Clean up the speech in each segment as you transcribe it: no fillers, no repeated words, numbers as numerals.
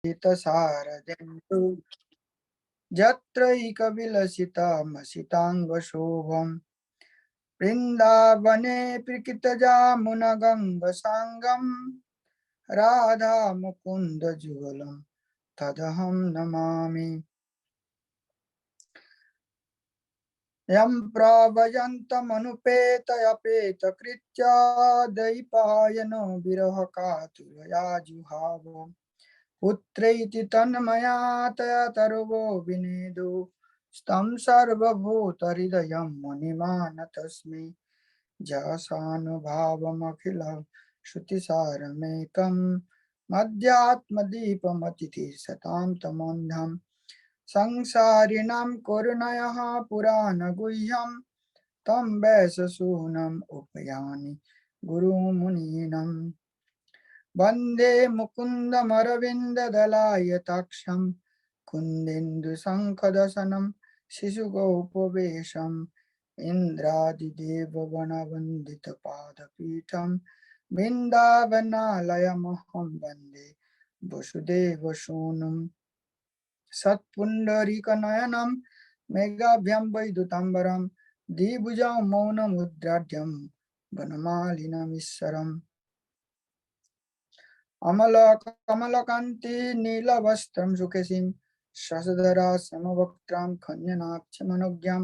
सारदिन्दु जत्रैकविलसितमसिताङ्गशोभम् वृन्दावने प्रकृतजामुनगङ्गसाङ्गम् राधा मुकुन्द जुगलं तदहं नमामि। यं प्रव्रजन्तमनुपेतयपेतकृत्या द्वैपायनो विरहकातुरया जुहाव पुत्रैति तन्मया तया तर्वो विनेदु स्तं सर्वभूतहृदयं मुनिमानतस्मै जसानुभावमखिल श्रुतिसारमेकं मध्यात्मदीपमतिथिसतां तमोन्धं संसारिणां करुणयः पुराणगुह्यं तं वैशसूनम् उपयामि गुरुमुनीनम् वन्दे मुकुन्दमरविन्ददलायताक्षं कुन्देन्दुशङ्खदशनं शिशुगोपवेशम् इन्द्रादिदेवगणवन्दितपादपीठं वृन्दावनालयमहं वन्दे वसुदेवसूनुं सत्पुण्डरीकनयनं मेघाभ्यां वैदुताम्बरं द्विभुजं मौनमुद्राढ्यं वनमालिनमीश्वरम् अमलकमलकान्ति नीलवस्त्रं सुकेशिं शशधरा समवक्त्रां खञ्जनाक्षमनुज्ञां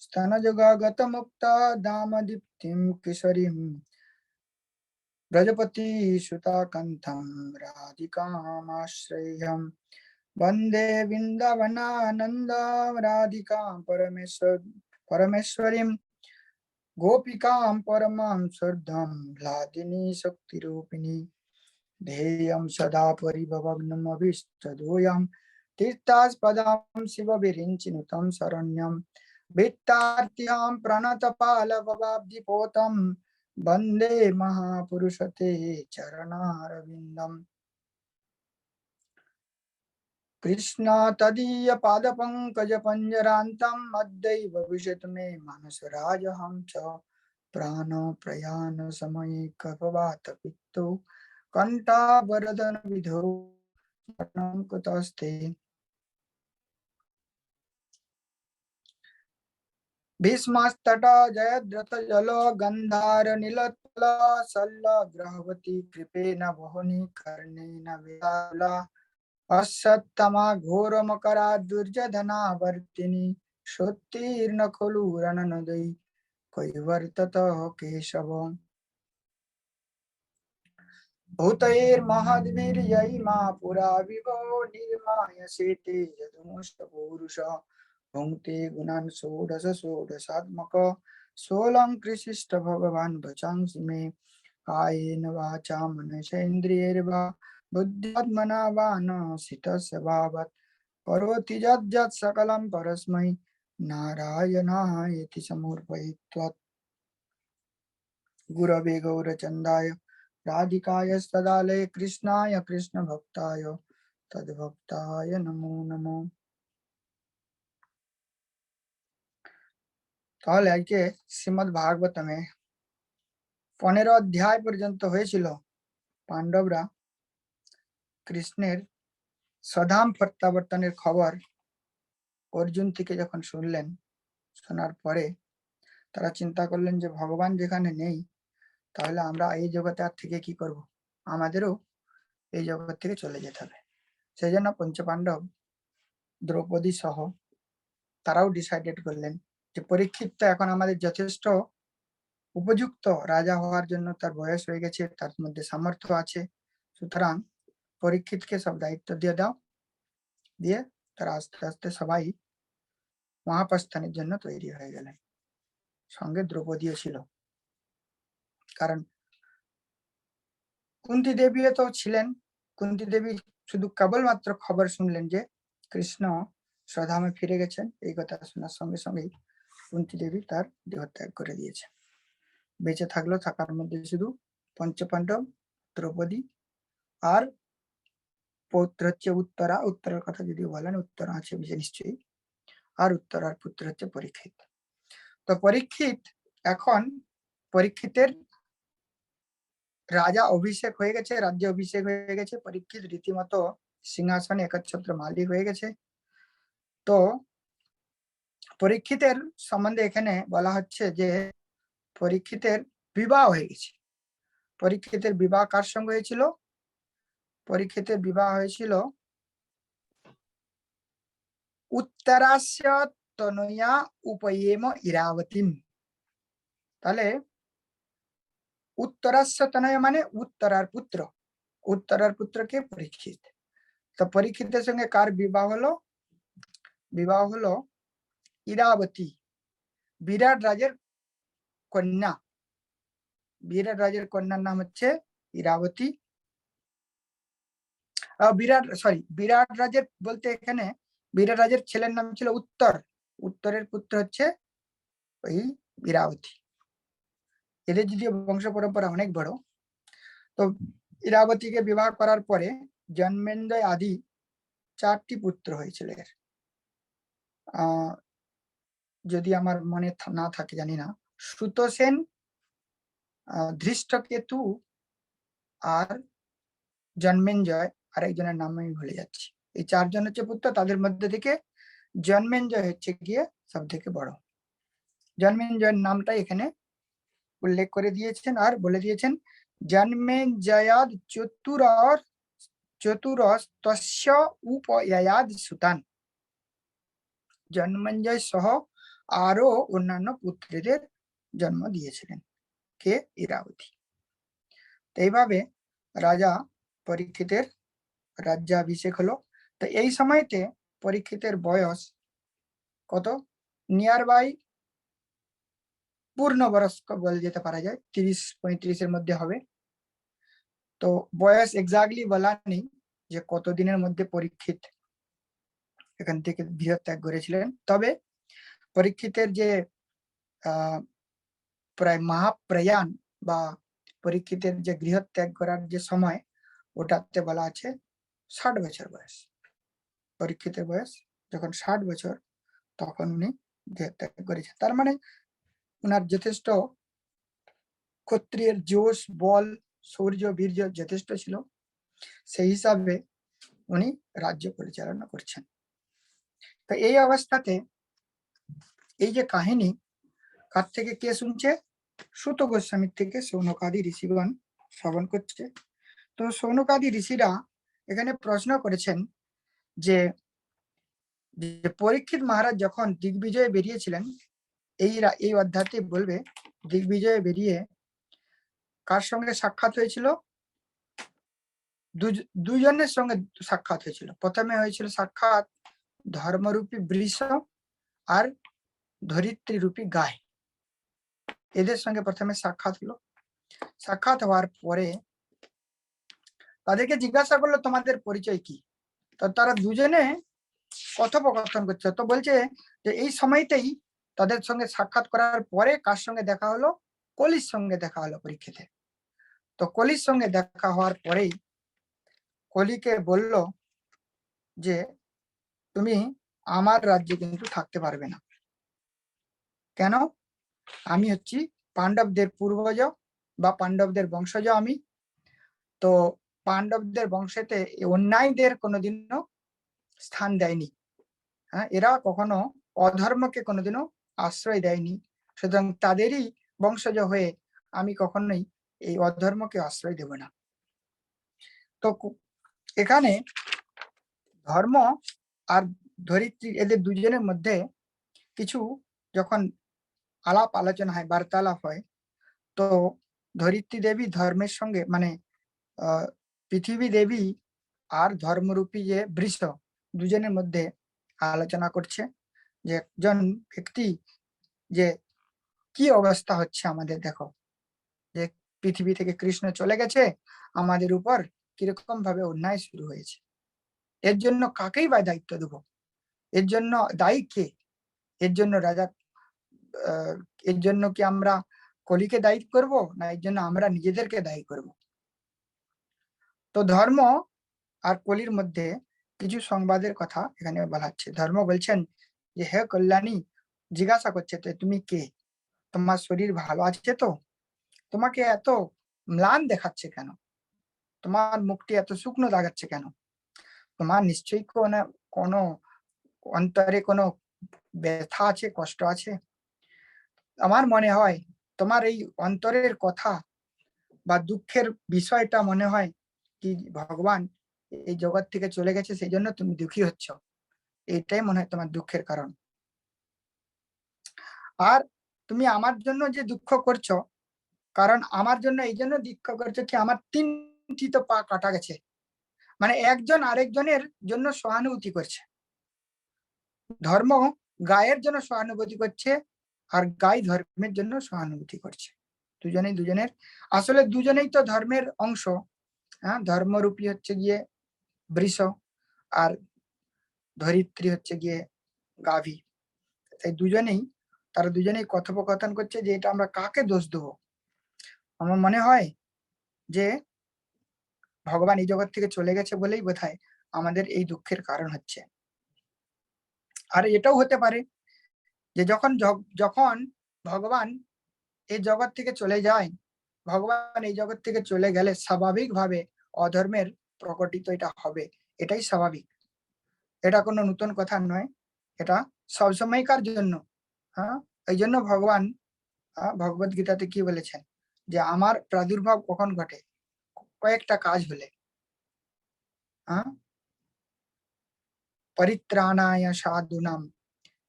स्तनजुगागतमुक्ता दामदीप्तिं किशोरीं ब्रजपतिसुताकन्थं राधिकामाश्रयं वन्दे वृन्दावनानन्दं राधिकां परमेश्वरीं गोपिकां परमां शुद्धं लादिनी शक्तिरूपिणी ध्येयं सदा परिभवग्नमभिष्टदोयं तीर्थास्पदं शिवविरिञ्चिनुतं शरण्यं वित्तार्तिहं प्रणतपालभवाब्धिपोतं वन्दे महापुरुषते चरणारविन्दम् कृष्ण तदीयपादपङ्कजपञ्जरान्तम् अद्यैव विशत मे मानसराजहं च प्राणप्रयाणसमये कपवातपित्तो कण्ठावरदनविधौ कुतस्ते भीष्मस्तटा जयद्रथजलो गन्धारनीलतल शल्यग्रहवती कृपेण वहुनी कर्णेन विशाला अश्वत्थमा घोरमकरा दुर्जधनावर्तिनी सोत्तीर्ण खलु रणनदै कैवर्ततः केशव भूतैर्महद्भिर्यैमा पुरा विभो निर्माय शेते यदुमुष्टपुरुष भुङ्क्ते गुणान् षोडश षोडशात्मक सोऽलङ्कृशिष्ट भगवान् भजांसि मे कायेन वाचा मनसेन्द्रियैर्वा बुद्ध्यात्मना वा नसितस्य भावात् करोति यद्यत् सकलं परस्मै नारायणायेति समर्पयित्वा गुरवे गौरचन्द्राय राधिकाय सदालये कृष्णाय कृष्णभक्ताय तद्भक्ताय नमो नमो। তাহলে আজকে শ্রীমদ্ ভাগবতমে 15 অধ্যায় পর্যন্ত হয়েছিল পাণ্ডবরা কৃষ্ণের স্বধাম প্রত্যাবর্তনের খবর অর্জুন থেকে যখন শুনলেন, শোনার পরে তারা চিন্তা করলেন যে ভগবান যেখানে নেই তাহলে আমরা এই জগতে আর থেকে কি করব, আমাদেরও এই জগৎ থেকে চলে যেতে হবে। সেই জন্য পঞ্চপাণ্ডব দ্রৌপদী সহ তারাও ডিসাইডেড করলেন যে পরীক্ষিত তো এখন আমাদের যথেষ্ট উপযুক্ত রাজা হওয়ার জন্য, তার বয়স হয়ে গেছে, তার মধ্যে সামর্থ্য আছে, সুতরাং পরীক্ষিতকে সব দায়িত্ব দিয়ে দাও। দিয়ে তারা আস্তে আস্তে সবাই মহাপ্রস্থানের জন্য তৈরি হয়ে গেলেন। সঙ্গে দ্রৌপদীও ছিল, কারণ কুন্তি দেবীও তো ছিলেন। কুন্তি দেবী শুধু কেবলমাত্র খবর শুনলেন যে কৃষ্ণ স্বধামে ফিরে গেছেন, এই কথা শোনার সঙ্গে সঙ্গেই কুন্তি দেবী তার দেহত্যাগ করে দিয়েছে। বেঁচে থাকলো, থাকার মধ্যে শুধু পঞ্চপাণ্ডব, দ্রৌপদী আর পৌত্র হচ্ছে উত্তরা। উত্তরের কথা যদি বলেন, উত্তরা আছে নিশ্চয়ই। আর উত্তরার পুত্র হচ্ছে পরীক্ষিত। তো পরীক্ষিত এখন পরীক্ষিতের রাজা অভিষেক হয়ে গেছে, রাজ্যে অভিষেক হয়ে গেছে। পরীক্ষিত রীতিমতো সিংহাসনে একচ্ছত্র মালিক হয়ে গেছে। তো পরীক্ষিতের সম্বন্ধে এখানে বলা হচ্ছে যে পরীক্ষিতের বিবাহ হয়ে গেছে। পরীক্ষিতের বিবাহ কার সঙ্গে হয়েছিল? পরীক্ষিতের বিবাহ হয়েছিল উত্তরাস্য তনয়া উপয়েম ইরাবতীম। তাহলে উত্তরাস্য তনয়া মানে উত্তরার পুত্র, উত্তরার পুত্রকে পরীক্ষিত। তো পরীক্ষিতের সঙ্গে কার বিবাহ হলো? বিবাহ হলো ইরাবতী, বিরাট রাজের কন্যা। বিরাট রাজের কন্যার নাম হচ্ছে ইরাবতী। বিরাট রাজের বলতে এখানে বিরাট রাজের ছেলের নাম ছিল উত্তর, উত্তরের পুত্র হচ্ছে ওই ইরাবতী। এদের যদিও বংশ পরম্পরা অনেক বড়। তো ইরাবতীকে বিবাহ করার পরে জন্মেঞ্জয় আদি 4টি পুত্র হয়েছিল এর। যদি আমার মনে না থাকে জানি না, সুতসেন, ধৃষ্টকেতু আর জন্মেঞ্জয়, আরেকজনের নাম আমি ভুলে যাচ্ছি। এই 4 জন হচ্ছে পুত্র, তাদের মধ্যে থেকে জন্মেঞ্জয় হচ্ছে গিয়ে সব থেকে বড়। জন্মেঞ্জয়ের নামটা এখানে উল্লেখ করে দিয়েছেন আর বলে দিয়েছেন জন্মেঞ্জয়াদ চতুরস্তস্য উপয়ায়াদ সুতান। জন্মেঞ্জয় সহ আরো অন্যান্য পুত্রদের জন্ম দিয়েছিলেন কে? ইরাবতী। এইভাবে রাজা পরীক্ষিতের রাজ্যাভিষেক হলো। তো এই সময়তে পরীক্ষিতের বয়স কত? নিয়ার বাই পূর্ণবয়স্ক বলে যেতে পারা যায়, 30-35 এর মধ্যে হবে। তো বয়স এক্স্যাক্টলি বলা নেই যে কত দিনের মধ্যে পরীক্ষিত এখান থেকে গৃহত্যাগ করেছিলেন। তবে পরীক্ষিতের যে প্রায় মহাপ্রয়াণ বা পরীক্ষিতের যে গৃহত্যাগ করার যে সময়, ওটাতে বলা আছে 60 বছর বয়স। পরীক্ষিতের বয়স যখন 60 বছর তখন উনি গৃহত্যাগ করেছেন। তার মানে উনার যথেষ্ট ক্ষত্রিয়ের জোশ, বল, শৌর্য, বীর্য যথেষ্ট ছিল। সেই হিসাবে উনি রাজ্য পরিচালনা করছেন। তো এই অবস্থাতে এই যে কাহিনী কার থেকে কে শুনছে? সুত গোস্বামীর থেকে সৌনকাদি ঋষিগণ শ্রবণ করছে। তো সৌনকাদি ঋষিরা এখানে প্রশ্ন করেছেন যে পরীক্ষিত মহারাজ যখন দিগ্বিজয়ে বেরিয়েছিলেন, এই অধ্যায়তে বলবে দিগ্বিজয়ে বেরিয়ে কার সঙ্গে সাক্ষাৎ হয়েছিল? দুজনের সঙ্গে সাক্ষাৎ হয়েছিল। প্রথমে হয়েছিল সাক্ষাৎ ধর্মরূপী বৃষ আর ধরিত্রী রূপী গায়, এদের সঙ্গে প্রথমে সাক্ষাৎ হলো। সাক্ষাৎ হওয়ার পরে তাদেরকে জিজ্ঞাসা করলো তোমাদের পরিচয় কি? তো তারা দুজনে কথোপকথন করছে। তো বলছে যে এই সময়তেই তাদের সঙ্গে সাক্ষাৎ করার পরে কার সঙ্গে দেখা হলো? কলির সঙ্গে দেখা হলো পরীক্ষিতে। তো কলির সঙ্গে দেখা হওয়ার পরেই কলিকে বলল যে তুমি আমার রাজ্যে কিন্তু থাকতে পারবে না। কেন? আমি হচ্ছি পাণ্ডবদের পূর্বজ বা পাণ্ডবদের বংশজ আমি। তো পাণ্ডবদের বংশেতে অন্যায়দের কোনোদিনও স্থান দেয়নি। হ্যাঁ, এরা কখনো অধর্মকে কোনোদিনও আশ্রয় দেয়নি। সুতরাং তাদেরই বংশজ হয়ে আমি কখনোই এই অধর্মকে আশ্রয় দেব না। তো এখানে ধর্ম আর ধরিত্রী এদের দুজনের মধ্যে কিছু যখন আলাপ আলোচনা হয়, বার্তালাপ হয়, তো ধরিত্রী দেবী ধর্মের সঙ্গে মানে পৃথিবী দেবী আর ধর্মরূপী যে বৃষ, দুজনের মধ্যে আলোচনা করছে যে একজন ব্যক্তি যে কি অবস্থা হচ্ছে আমাদের, দেখো যে পৃথিবী থেকে কৃষ্ণ চলে গেছে, আমাদের উপর কিরকম ভাবে অন্যায় শুরু হয়েছে। এর জন্য কাকেই বা দায়িত্ব দেবো? এর জন্য দায়ী কে? এর জন্য রাজা এর জন্য কি আমরা কলিকে দায়ী করব, না এর জন্য আমরা নিজেদেরকে দায়ী করব? তো ধর্ম আর কলির মধ্যে কিছু সংবাদের কথা এখানে বলা হচ্ছে। ধর্ম বলছেন যে হে কল্যাণী, জিজ্ঞাসা করছে তো তুমি কে? তোমার শরীর ভালো আছে তো? তোমাকে এত ম্লান দেখাচ্ছে কেন? তোমার মুখটি এত শুকনো দেখাচ্ছে কেন? তোমার নিশ্চয়ই কোনো অন্তরে কোনো ব্যথা আছে, কষ্ট আছে। আমার মনে হয় তোমার এই অন্তরের কথা বা দুঃখের বিষয়টা মনে হয় কি ভগবান এই জগৎ থেকে চলে গেছে, সেই জন্য তুমি দুঃখী হচ্ছ। এটাই মনে হয় তোমার দুঃখের কারণ। আর তুমি আমার জন্য যে দুঃখ করছো, কারণ আমার জন্য এই জন্য দুঃখ করছো কি আমার 3টি তো পা কাটা গেছে, মানে একজন আরেকজনের জন্য সহানুভূতি করছে। ধর্ম গায়ের জন্য সহানুভূতি করছে, আর গাই ধর্মের জন্য সহানুভূতি করছে। দুজনেই দুজনের, আসলে দুজনেই তো ধর্মের অংশ। হ্যাঁ, ধর্মরূপী হচ্ছে গিয়ে বৃষ, আর ধরিত্রী হচ্ছে গিয়ে গাভী। তাই তারা দুজনেই কথোপকথন করছে যে এটা আমরা কাকে দোষ দেবো। আমার মনে হয় যে ভগবান এই জগৎ থেকে চলে গেছে বলেই বোধহয় আমাদের এই দুঃখের কারণ হচ্ছে। আর এটাও হতে পারে যে যখন ভগবান এই জগৎ থেকে চলে যায়, ভগবান এই জগৎ থেকে চলে গেলে স্বাভাবিকভাবে অধর্মের প্রকটিত এটা হবে, এটাই স্বাভাবিক। এটা কোনো নতুন কথা নয়, এটা সবসময়কার জন্য। হ্যাঁ, এই জন্য ভগবান ভগবত গীতাতে কি বলেছেন যে আমার প্রাদুর্ভাব কখন ঘটে, কয়েকটা কাজ হলে। পরিত্রাণায় সাধুনাম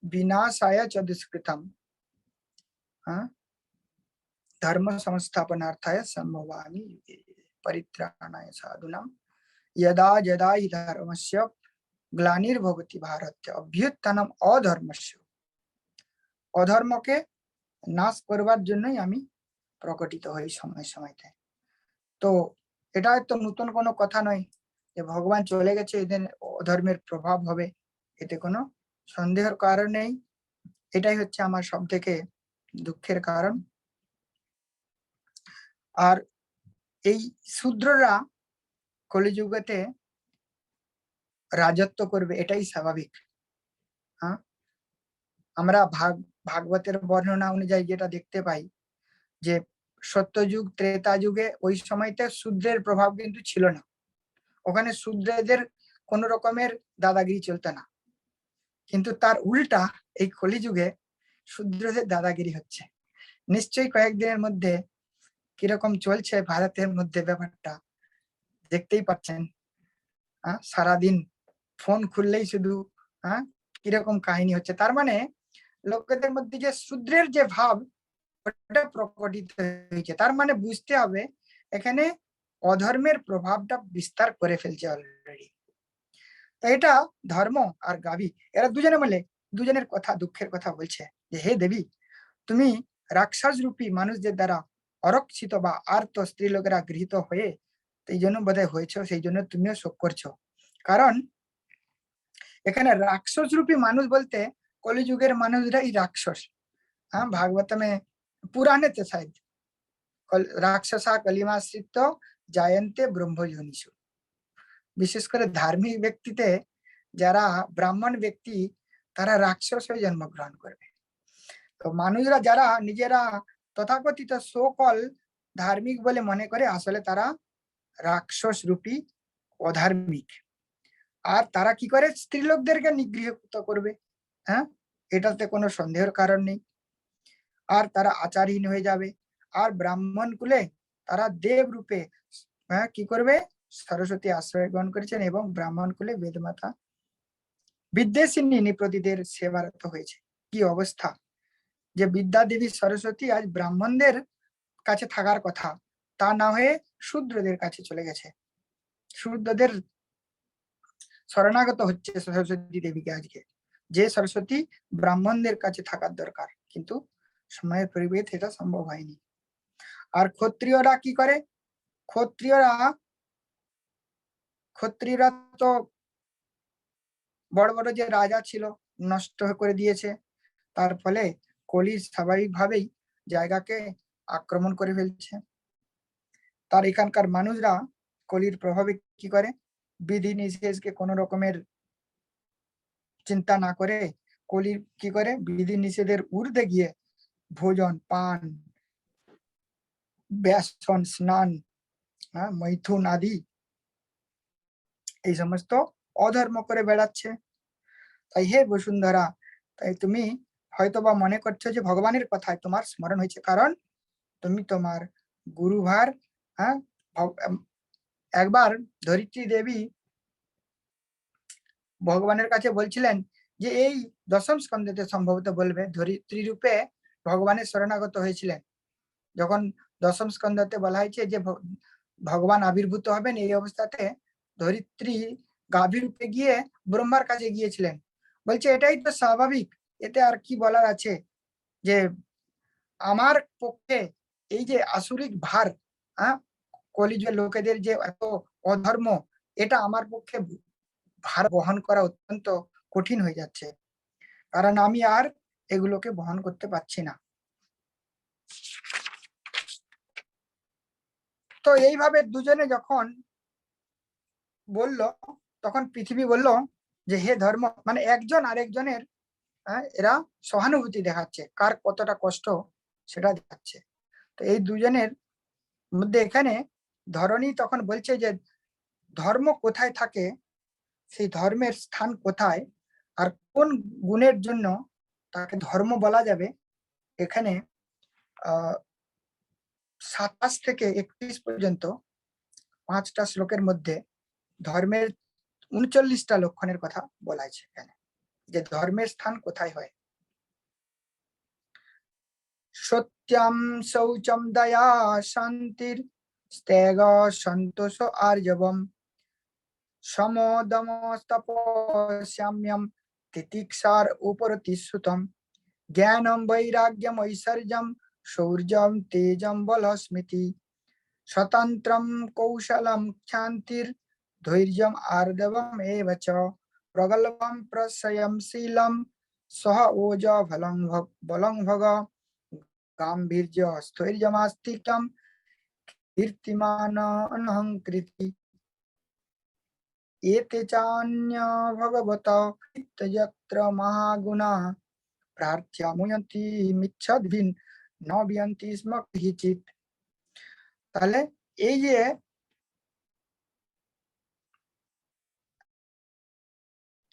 বিনাশায় চ দুষ্কৃতম धर्म संस्थापनार्थाय संभवामि युगे युगे। परित्राणाय साधूनां यदा यदा हि धर्मस्य ग्लानिर्भवति भारत अभ्युत्थानम अधर्मस्य। অধর্মকে নাশ করবার জন্যই আমি প্রকটিত হই সময় সময়তে। তো এটা তো নতুন কোনো কথা নয় যে ভগবান চলে গেছে এদের অধর্মের প্রভাব হবে, এতে কোনো সন্দেহের কারণ নেই। এটাই হচ্ছে আমার সব থেকে দুঃখের কারণ। আর এই শূদ্ররা কলিযুগেতে রাজত্ব করবে, এটাই স্বাভাবিক। হ্যাঁ, আমরা ভাগবতের বর্ণনা অনুযায়ী যেটা দেখতে পাই যে সত্যযুগ ত্রেতা যুগে ওই সময়তে শূদ্রের প্রভাব কিন্তু ছিল না, ওখানে শূদ্রদের কোন রকমের দাদাগিরি চলতো না। কিন্তু তার উল্টা এই কলিযুগে শূদ্রদের দাদাগিরি হচ্ছে। নিশ্চয়ই কয়েকদিনের মধ্যে কিরকম চলছে ভারতের মধ্যে ব্যাপারটা দেখতেই পাচ্ছেন। সারাদিন ফোন খুললেই শুধু কিরকম কাহিনী হচ্ছে। তার মানে লোকেদের মধ্যে যে শূদ্রের যে ভাব ওটা প্রকটিত হয়েছে। তার মানে বুঝতে হবে এখানে অধর্মের প্রভাবটা বিস্তার করে ফেলছে অলরেডি। তো এটা ধর্ম আর গাভী এরা দুজনে মিলে দুজনের কথা দুঃখের কথা বলছে যে হে দেবী, তুমি রাক্ষস রূপী মানুষদের দ্বারা অরক্ষিত বা আর্ত স্ত্রী লোকেরা গৃহীত হয়ে এই জন্য বোধহয় হয়েছ, সেই জন্য তুমিও শোক করছো। কারণ এখানে রাক্ষস রূপী মানুষ বলতে কলিযুগের মানুষরাই রাক্ষস। हाँ भागवत में पुराने थे शायद, রাক্ষসা কলিমাশ্রিত জায়ন্তে ব্রহ্মযোনিষু। বিশেষ করে ধার্মিক ব্যক্তিতে যারা ব্রাহ্মণ ব্যক্তি তারা রাক্ষস হয়ে জন্মগ্রহণ করবে। তো মানুষরা যারা নিজেরা তথাকথিত সকল ধার্মিক বলে মনে করে আসলে তারা রাক্ষস রূপী অধার্মিক। আর তারা কি করে স্ত্রীলোকদেরকে নিগৃহীত করবে। হ্যাঁ, এটাতে কোনো সন্দেহের কারণ নেই। আর তারা আচারহীন হয়ে যাবে। আর ব্রাহ্মণ কুলে তারা দেব রূপে কি করবে, সরস্বতী আশ্রয় গ্রহণ করেছেন এবং ব্রাহ্মণ কুলে বেদমাতা বিদ্বেষিনী নিপতিদের সেবারত হয়েছে। কি অবস্থা যে বিদ্যা দেবী সরস্বতী আজ ব্রাহ্মণদের কাছে থাকার কথা, তা না হয়ে শূদ্রদের কাছে চলে গেছে। শূদ্রদের শরণাগত হচ্ছে সরস্বতী দেবীকে আজকে, যে সরস্বতী ব্রাহ্মণদের কাছে থাকার দরকার, কিন্তু সময়ের পরিবেশে এটা সম্ভব হয়নি। আর ক্ষত্রিয়রা কি করে, ক্ষত্রিয়রা তো বড় বড় যে রাজা ছিল নষ্ট করে দিয়েছে, তার ফলে কলি স্বাভাবিকভাবেই জায়গাকে আক্রমণ করে ফেলছে। তার এখানকার মানুষরা কলির প্রভাবে কি করে, বিধি নিষেধকে কোনো রকমের চিন্তা না করে কলির কি করে বিধি নিষেধের ঊর্ধ্বে গিয়ে ভোজন পান ব্যাসন স্নান মৈথুন আদি এই সমস্ত অধর্ম করে বেড়াচ্ছে। তাই হে বসুন্ধরা, তাই তুমি হয়তোবা মনে করছো যে ভগবানের কথায় তোমার স্মরণ হয়েছে, কারণ তুমি তোমার গুরুভার, হ্যাঁ, একবার ধরিত্রী দেবী ভগবানের কাছে বলছিলেন যে এই দশম স্কন্ধতে সম্ভবত বলবে ধরিত্রী রূপে ভগবানের শরণাগত হয়েছিলেন। যখন দশম স্কন্ধতে বলা হয়েছে যে ভগবান আবির্ভূত হবেন, এই অবস্থাতে ধরিত্রী গাভী রূপে গিয়ে ব্রহ্মার কাছে গিয়েছিলেন। বলছে এটাই তো স্বাভাবিক, এতে আর কি বলার আছে, যে আমার পক্ষে এই যে আসুরিক ভার, কলিযুগের লোকেদের যে এত অধর্ম, এটা আমার পক্ষে ভার বহন করা অত্যন্ত কঠিন হয়ে যাচ্ছে, কারণ আমি আর এগুলোকে বহন করতে পারছি না। তো এইভাবে দুজনে যখন বলল, তখন পৃথিবী বলল যে হে ধর্ম, মানে একজন আরেকজনের এরা সহানুভূতি দেখাচ্ছে, কার কতটা কষ্ট সেটা দেখাচ্ছে। তো এই দুজনের মধ্যে এখানে ধরণী তখন বলছে যে ধর্ম কোথায় থাকে, সেই ধর্মের স্থান কোথায়, আর কোন গুণের জন্য তাকে ধর্ম বলা যাবে। এখানে 27 থেকে 31 পর্যন্ত 5টা শ্লোকের মধ্যে ধর্মের 39টা লক্ষণের কথা বলা আছে এখানে, যে ধর্মের স্থান কোথায় হয়। সত্যম শৌচম দয়া শান্তির স্তেগ সন্তোষ আর্জবম সমদমস্তপস্যাম্যম তিতিক্ষার উপরতি সুতম জ্ঞানম বৈরাগ্যম ঐশ্বর্যম শৌর্যম তেজম বল স্মৃতি স্বতন্ত্রম কৌশলম শান্তির ধৈর্যম আর্দবম এব চ প্রগল্ভম প্রসয়মশীলম সহ ওজ বলং ভগ গাম্ভীর্য স্থৈর্যমাস্তিকম কীর্তিমানহংকৃতি एते चान्य भगवत यत्र महागुणा प्रार्थ्यामुयन्ति मिच्छद्भिन न बियन्ति स्म किंचित। তাহলে এই যে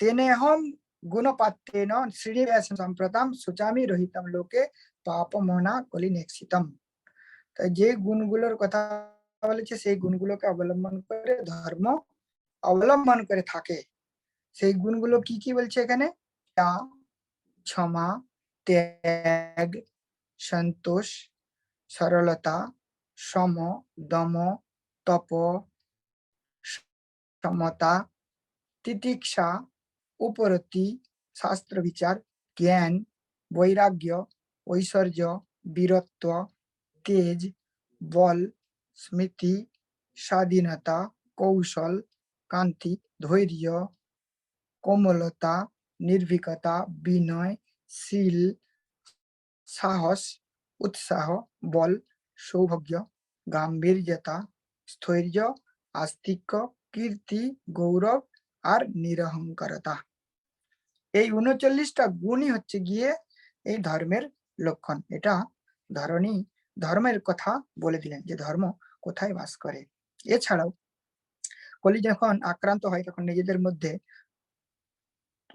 तेनेहम गुणपात्रेण श्रीनिवासं सम्प्रतां सुचामी রহিতম লোকে পাপমনা কলিনেক্ষিতম। তাই যে গুণগুলোর কথা বলেছে সেই গুণগুলোকে অবলম্বন করে ধর্ম অবলম্বন করে থাকে। সেই গুণগুলো কি কি বলছে এখানে? क्षमा, त्याग, संतोष, सरलता, सम, दम, तप, समता, तितिक्षा, उपरति, शास्त्र विचार, ज्ञान, वैराग्य, ऐश्वर्य, वीरत्व, तेज, बल, स्मृति, स्वाधीनता, कौशल, कांति, धैर्य, कोमलता, निर्भीकता, विनय, शील, साहस, उत्साह, बल, सौभाग्य, गांभीर्यता, स्थैर्य, आस्तिक, कीर्ति, गौरव আর নিরহংকারতা। এই 39টা গুণই হচ্ছে গিয়ে এই ধর্মের লক্ষণ। এটা ধরণী ধর্মের কথা বলে দিলেন যে ধর্ম কোথায় বাস করে। এছাড়াও কলি যখন আক্রান্ত হয় তখন নিজেদের মধ্যে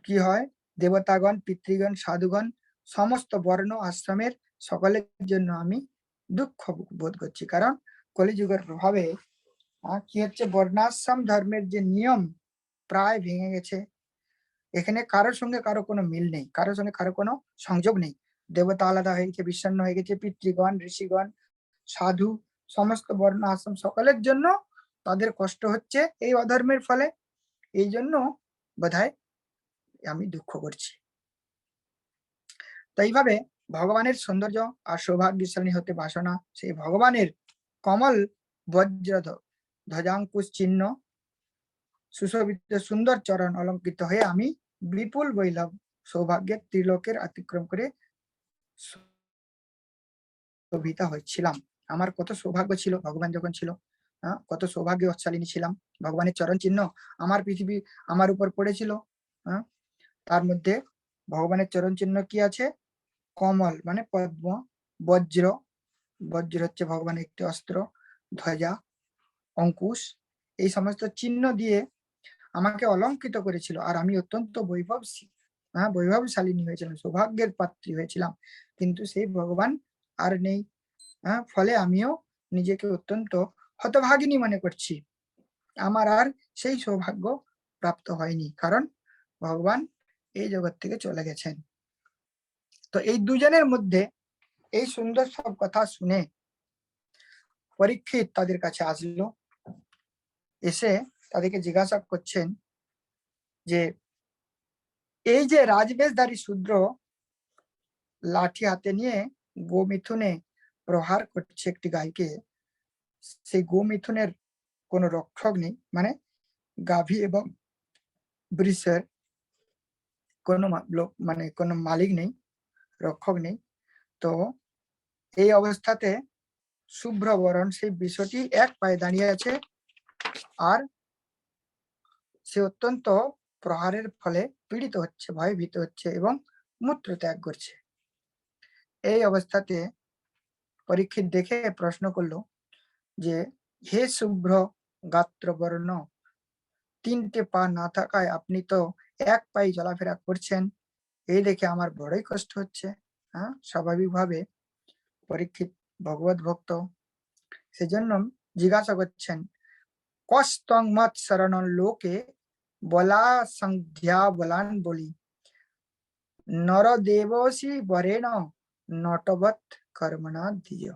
কি হয়, দেবতাগণ, পিতৃগণ, সাধুগণ, সমস্ত বর্ণ আশ্রমের সকলের জন্য আমি দুঃখ বোধ করছি, কারণ কলিযুগের প্রভাবে কি হচ্ছে, বর্ণাশ্রম ধর্মের যে নিয়ম প্রায় ভেঙে গেছে। এখানে কারোর সঙ্গে কারো কোনো মিল নেই, কারোর সঙ্গে কারো কোনো সংযোগ নেই। দেবতা আলাদা হয়ে গেছে, বিচ্ছিন্ন হয়ে গেছে, পিতৃগণ, ঋষিগণ, সাধু, সমস্ত বর্ণ আশ্রম সকলের জন্য তাদের কষ্ট হচ্ছে এই অধর্মের ফলে। এই জন্য বোধহয় আমি দুঃখ করছি। তো এইভাবে ভগবানের সৌন্দর্য আর সৌভাগ্যশালী হতে বাসনা, সেই ভগবানের কমল বজ্র ধ্বজাঙ্কুশ চিহ্ন সুশোভিত সুন্দর চরণ অলঙ্কৃত হয়ে আমি বিপুল বৈলভ সৌভাগ্যের ত্রিলোকের অতিক্রম করে শোভিতা হয়েছিলাম। আমার কত সৌভাগ্য ছিল ভগবান যখন ছিল, কত সৌভাগ্যশালিনী ছিলাম। ভগবানের চরণ চিহ্ন আমার পৃথিবী আমার উপর পড়েছিল। তার মধ্যে ভগবানের চরণ চিহ্ন কি আছে? কমল মানে পদ্ম, বজ্র, বজ্র হচ্ছে ভগবানের একটি অস্ত্র, ধ্বজা, অঙ্কুশ, এই সমস্ত চিহ্ন দিয়ে আমাকে অলঙ্কিত করেছিল, আর আমি অত্যন্ত বৈভবশালিনী হয়েছিলাম, সৌভাগ্যের পাত্রী হয়েছিলাম। কিন্তু সেই ভগবান আর নেই। ফলে আমিও নিজেকে অত্যন্ত হতভাগিনী মনে করছি। আমার আর সেই সৌভাগ্য প্রাপ্ত হয়নি, কারণ ভগবান এই জগৎ থেকে চলে গেছেন। তো এই দুজনের মধ্যে এই সুন্দর সব কথা শুনে পরীক্ষিত তাদের কাছে আসলো, এসে তাদেরকে জিজ্ঞাসা করছেন যে এই যে রাজবেশধারী শূদ্র লাঠি হাতে নিয়ে গোমিথুনে প্রহার করছে একটি গাইকে, সেই গোমিথুনের কোনো রক্ষক নেই, মানে গাভী এবং বৃষের কোনো মানে কোনো মালিক নেই, রক্ষক নেই। তো এই অবস্থাতে শুভ্রবরণ সেই বিষয়টি এক পায়ে দাঁড়িয়ে আছে, আর সে অত্যন্ত প্রহারের ফলে পীড়িত হচ্ছে, ভয়ভীত হচ্ছে এবং মূত্র ত্যাগ করছে। এই অবস্থাতে পরীক্ষিত দেখে প্রশ্ন করলো যে হে শুভ্র গাত্রবর্ণ, তিনটে পা না থাকায় আপনি তো এক পায়ে চলাফেরা করছেন, এই দেখে আমার বড়ই কষ্ট হচ্ছে। স্বাভাবিকভাবে পরীক্ষিত ভগবত ভক্ত, সেজন্য জিজ্ঞাসা করছেন কস্তং মত শরণ লোকে বলা সংধ্যা বলান বলি, নর দেবসি বরেণ নটবৎ কর্মণা দিয়।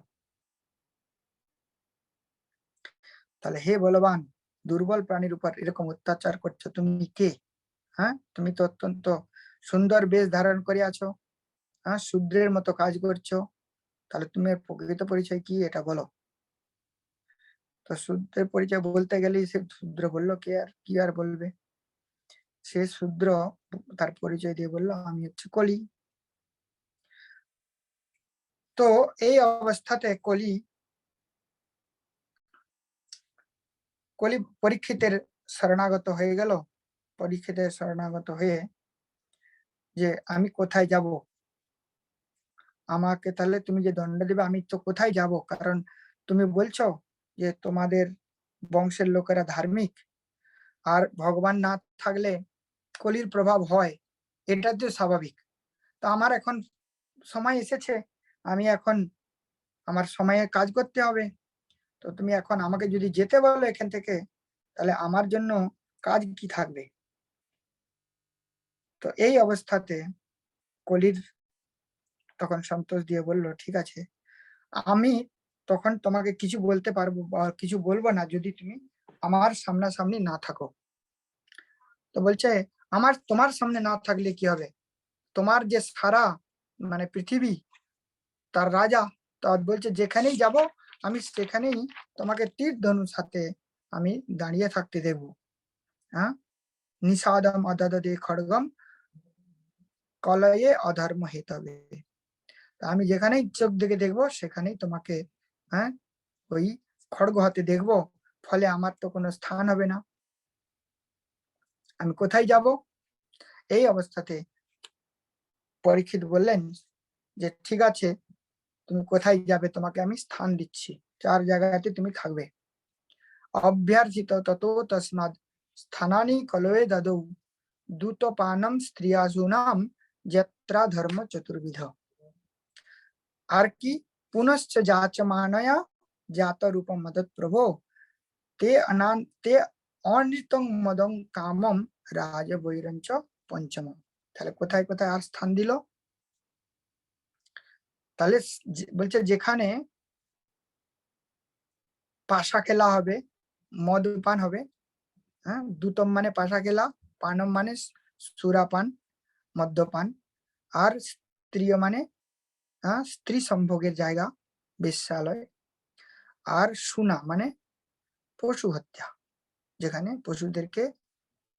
তাহলে হে বলবান, দুর্বল প্রাণীর উপর এরকম অত্যাচার করছো তুমি কে? তুমি তো অত্যন্ত সুন্দর বেশ ধারণ করে আছো, শূদ্রের মতো কাজ করছো, তাহলে তুমি প্রকৃত পরিচয় কি এটা বলো। তো শূদ্রের পরিচয় বলতে গেলেই সে শূদ্র বললো কি আর বলবে। সে শূদ্র তার পরিচয় দিয়ে বললো আমি হচ্ছে কলি। তো এই অবস্থাতে কলি পরীক্ষিতের শরণাগত হয়ে গেল। পরীক্ষিতের শরণাগত হয়ে যে আমি কোথায় যাব, আমাকে তাহলে তুমি যে দণ্ড দেবে আমি তো কোথায় যাব, কারণ তুমি বলছো যে তোমাদের বংশের লোকেরা ধার্মিক, আর ভগবান না থাকলে কলির প্রভাব হয়, এটা তো স্বাভাবিক। তো আমার এখন সময় এসেছে, আমি এখন আমার সময়ে কাজ করতে হবে। তো তুমি এখন আমাকে যদি যেতে বলো এখান থেকে, তাহলে আমার জন্য কাজ কি থাকবে। তো এই অবস্থাতে কলির তখন সন্তোষ দিয়ে বলল ঠিক আছে, আমি তখন তোমাকে কিছু বলতে পারবো বা কিছু বলবো না যদি তুমি আমার সামনাসামনি না থাকো। তো বলছে আমার তোমার সামনে না থাকলে কি হবে, তোমার যে সারা মানে পৃথিবী তার রাজা, তো বলছে যেখানেই যাব আমি সেখানেই তোমাকে তীর ধনুর সাথে আমি দাঁড়িয়ে থাকতে দেব। নিষাদম অদদে খড়গম কলয়ে অধর্ম হেতবে। আমি যেখানেই চোখ দেখে দেখবো সেখানেই তোমাকে ওই খড়গ হাতে দেখবো, ফলে আমার তো কোনো স্থান হবে না, আমি কোথায় যাব। এই অবস্থাতে পরীক্ষিত বললেন যে ঠিক আছে, তুমি কোথায় যাবে তোমাকে আমি স্থান দিচ্ছি, 4 জায়গাতে তুমি থাকবে। অভ্যর্থিত তত তস্মাদ স্থানানি কলয়ে দদৌ দূতপানম স্ত্রিয়াসুনাম যত্রা ধর্ম চতুর্বিধ। আর কি পুনশ্চ যাচমানয়া জাত রূপম মদত প্রভো তে অনৃতং মদং কামম রাজ বৈরঞ্চ পঞ্চম। তাহলে কোথায় কোথায় আর স্থান দিল, তাহলে বলছে যেখানে পাশা খেলা হবে, মদপান হবে, দুতম মানে পাশা খেলা, পানম মানে সুরাপান মদ্যপান, আর স্ত্রীয় মানে স্ত্রী সম্ভোগের জায়গা বেশ্যালয়, আর সুনা মানে পশু হত্যা, যেখানে পশুদেরকে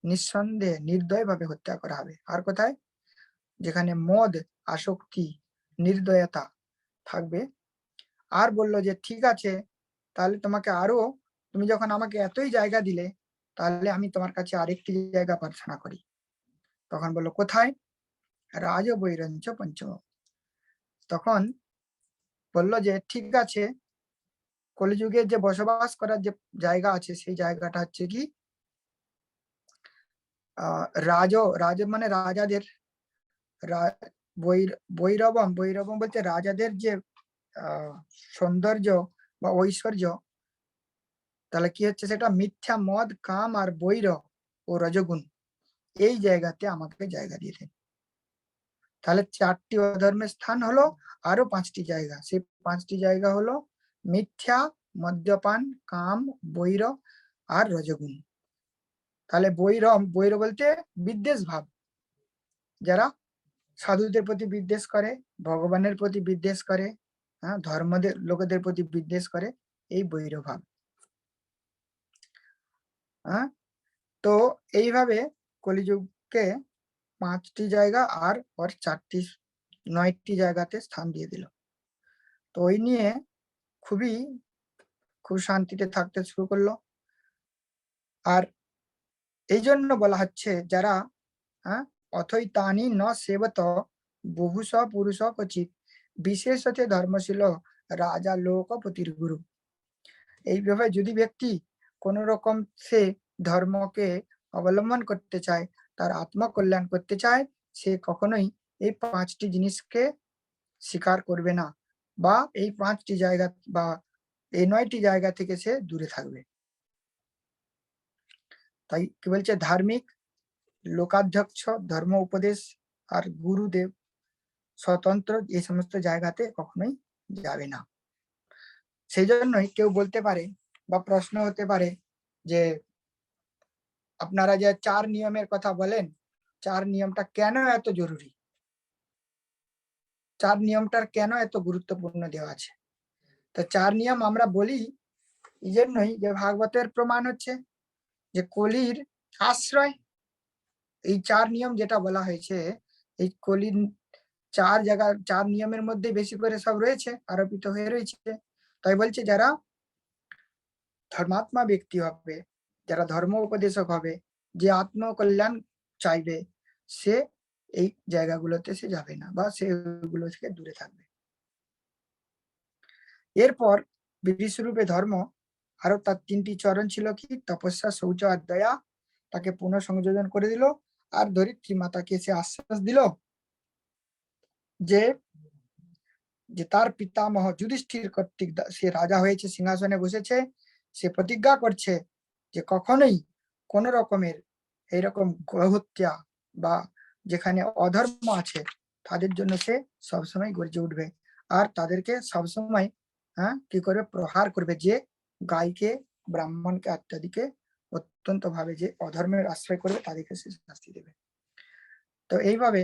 নিঃসন্দেহে নির্দয় ভাবে হত্যা করা হবে। আর কোথায়, যেখানে মদ আসক্তি নির্দয়তা থাকবে। আর বললো যে ঠিক আছে, তাহলে তোমাকে আরো, তুমি যখন আমাকে এতই জায়গা দিলে, তাহলে আমি তোমার কাছে আরেকটি জায়গা প্রার্থনা করি। তখন বললো কোথায়, রাজ বৈরঞ্চ পঞ্চম। তখন বললো যে ঠিক আছে, কলিযুগে যে বসবাস করার যে জায়গা আছে সেই জায়গাটা হচ্ছে কি রাজ রাজ মানে রাজাদের, বৈরবম বৈরবম বলতে রাজাদের যে সৌন্দর্য বা ঐশ্বর্য, তাহলে কি হচ্ছে সেটা মিথ্যা মদ কাম আর বৈর ও রজগুণ এই জায়গাতে আমাকে জায়গা দিয়েছেন। তাহলে 4টি অধর্মের স্থান হলো, আরো 5টি জায়গা, সেই 5টি জায়গা হলো মিথ্যা, মদ্যপান, কাম, বৈর আর রজগুণ। তাহলে বৈর বলতে বিদ্বেষ ভাব, যারা সাধুদের প্রতি বিদ্বেষ করে, ভগবানের প্রতি বিদ্বেষ করে, হ্যাঁ, ধর্মদের লোকেদের প্রতি বিদ্বেষ করে, এই বৈর ভাব। হ্যাঁ, তো এইভাবে কলিযুগকে 5টি জায়গা আর 9টি জায়গাতে স্থান দিয়ে দিল। তো ওই নিয়ে খুব শান্তিতে থাকতে শুরু করলো। আর এই জন্য বলা হচ্ছে যারা অথই তানি ন সেবত বহুশ পুরুষ কচিত বিশেষতে ধর্মশীল রাজা লোকপতির গুরু। এইভাবে যদি ব্যক্তি কোন রকম সে ধর্মকে অবলম্বন করতে চায়, তার আত্মকল্যাণ করতে চায়, সে কখনোই এই 5টি জিনিসকে স্বীকার করবে না, বা এই 5টি জায়গা বা এই 9টি জায়গা থেকে সে দূরে থাকবে। তাই কি বলছে, ধার্মিক, লোকাধ্যক্ষ, ধর্ম উপদেশ আর গুরুদেব স্বতন্ত্র এই সমস্ত জায়গাতে কখনোই যাবে না। সেই জন্যই কেউ বলতে পারে বা প্রশ্ন হতে পারে যে আপনারা যে 4 নিয়মের কথা বলেন, 4 নিয়মটা কেন এত জরুরি, 4 নিয়মটার কেন এত গুরুত্বপূর্ণ দেওয়া আছে? তো 4 নিয়ম আমরা বলি এই জন্যই যে ভাগবতের প্রমাণ হচ্ছে যে কলির আশ্রয়, এই 4 নিয়ম যেটা বলা হয়েছে, এই কলির 4 নিয়মের মধ্যে বেশি করে সব রয়েছে, আরোপিত হয়ে রয়েছে। তাই বলছে যারা ধর্মাত্মা ব্যক্তি হবে, যারা ধর্ম উপদেশক হবে, যে আত্মকল্যাণ চাইবে, সে এই জায়গাগুলোতে সে যাবে না, বা সে ওইগুলো থেকে দূরে থাকবে। এরপর বিশ্বরূপে ধর্ম আরো তার 3টি চরণ ছিল, কি তপস্যা, শৌচ আর দয়া, তাকে পুনঃসংযোজন করে দিল। আর ধরিত্রী মাতাকে সে আশ্বাস দিল যে তার পিতামহ যুধিষ্ঠির কর্তৃক সে রাজা হয়েছে, সিংহাসনে বসেছে, সে প্রতিজ্ঞা করছে যে কখনোই কোন রকমের এইরকম গহত্যা বা যেখানে অধর্ম আছে তাদের জন্য সে সবসময় গর্জে উঠবে, আর তাদেরকে সবসময় কি করে প্রহার করবে, যে গাইকে, ব্রাহ্মণকে ইত্যাদিকে অত্যন্ত ভাবে যে অধর্মের আশ্রয় করবে তাদেরকে সে শাস্তি দেবে। তো এইভাবে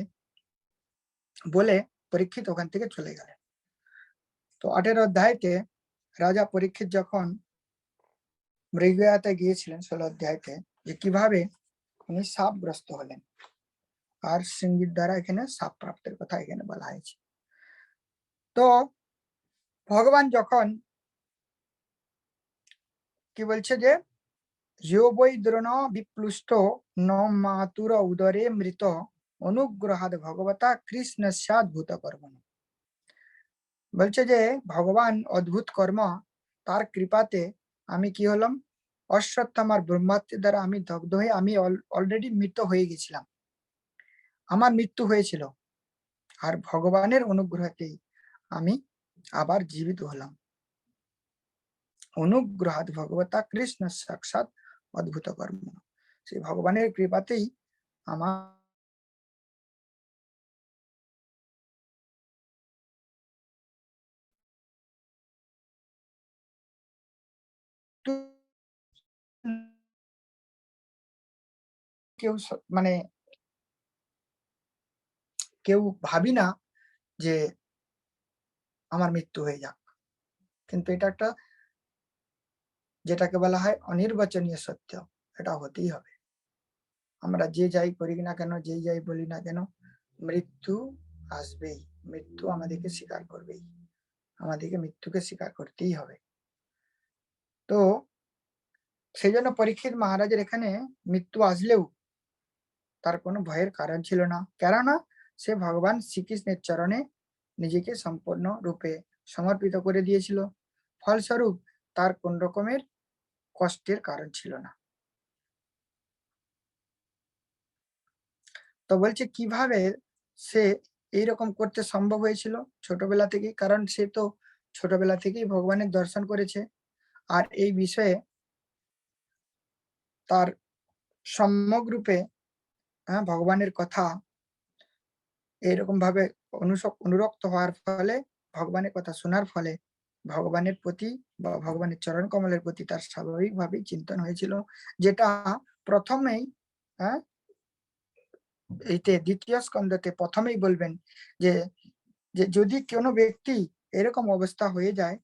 বলে পরীক্ষিত ওখান থেকে চলে গেলেন। তো 8 অধ্যায়তে রাজা পরীক্ষিত যখন মৃগয়াতে গিয়েছিলেন 16 অধ্যায়তে, যে কিভাবে উনি সাপগ্রস্ত হলেন, আর সিংহীর দ্বারা এখানে সাপ প্রাপ্তের কথা এখানে বলা হয়েছে। তো ভগবান যখন কি বলছে যে বৈ দ্রোণ বিপ্লুষ্ট ন মাতুর উদরে মৃত অনুগ্রহাদ ভগবতা কৃষ্ণ সাদ্ভুত কর্ম, বলছে যে ভগবান অদ্ভুত কর্ম, তার কৃপাতে আমি কি হলাম, অশ্বত্থামার ব্রহ্মাস্ত্রের দ্বারা আমি দগ্ধ হয়ে আমি অলরেডি মৃত হয়ে গেছিলাম, আমার মৃত্যু হয়েছিল, আর ভগবানের অনুগ্রহতেই আমি আবার জীবিত হলাম। অনুগ্রহাদ ভগবতা কৃষ্ণ সাক্ষাৎ অদ্ভুত কর্ম, সেই ভগবানের কৃপাতেই আমার কেউ মানে কেউ ভাবি না যে আমার মৃত্যু হয়ে যাক, কিন্তু এটা একটা যেটাকে বলা হয় অনির্বাচনীয় সত্য, এটা হতেই হবে। আমরা যে যাই করি না কেন, যেই যাই বলি না কেন, মৃত্যু আসবেই, মৃত্যু আমাদেরকে স্বীকার করবেই, আমাদেরকে মৃত্যুকে স্বীকার করতেই হবে। তো সেই জন্য পরীক্ষিত মহারাজের এখানে মৃত্যু আসলেও তার কোনো ভয়ের কারণ ছিল না, কেননা সে ভগবান শ্রীকৃষ্ণের চরণে নিজেকে সম্পূর্ণ রূপে সমর্পিত করে দিয়েছিল, ফলস্বরূপ তার কোন রকমের কষ্টের কারণ ছিল না। তো বলছে কিভাবে সে এইরকম করতে সম্ভব হয়েছিল ছোটবেলা থেকে, কারণ সে তো ছোটবেলা থেকেই ভগবানের দর্শন করেছে আর এই বিষয়ে তার সম্যক রূপে ভগবানের কথা এরকম ভাবে অনুরক্ত হওয়ার ফলে, ভগবানের কথা শোনার ফলে ভগবানের প্রতি বা ভগবানের চরণ কমলের প্রতি তার স্বাভাবিকভাবেই চিন্তন হয়েছিল, যেটা প্রথমেই এইতে দ্বিতীয় স্কন্ধতে প্রথমেই বলবেন যে যদি কোনো ব্যক্তি এরকম অবস্থা হয়ে যায়,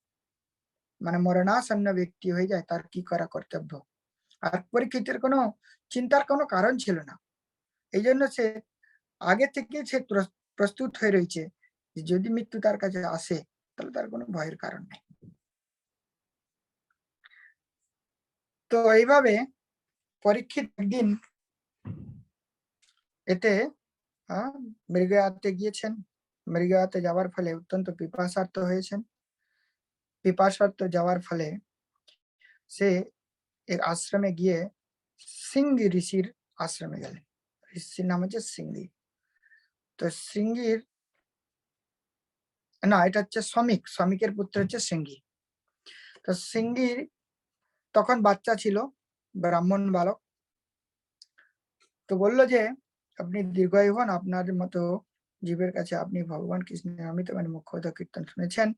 মানে মরণাসন্ন ব্যক্তি হয়ে যায়, তার কি করা কর্তব্য। আর পরীক্ষিতের কোনো চিন্তার কোনো কারণ ছিল না, এই জন্য সে আগে থেকে সে প্রস্তুত হয়ে রয়েছে যে যদি মৃত্যু তার কাছে আসে তাহলে তার কোনো ভয়ের কারণ নেই। তো এইভাবে পরীক্ষিত একদিন এতে মৃগয়াতে গিয়েছেন। মৃগয়াতে যাওয়ার ফলে অত্যন্ত পিপাসার্ত হয়েছেন। পিপাসার্ত যাওয়ার ফলে সে এক আশ্রমে গিয়ে সিংহি ঋষির আশ্রমে গেলেন। ঋষির নাম হচ্ছে সিংহি। তো সিংহির না, এটা হচ্ছে শ্রমিকের পুত্র হচ্ছে সিংহি। তো সিংহির তখন বাচ্চা ছিল, ব্রাহ্মণ বালক। তো বললো যে আপনি দীর্ঘায়ু হন, আপনার মতো জীবের কাছে আপনি ভগবান কৃষ্ণের অমৃত মানে মুখ্যত কীর্তন শুনেছেন।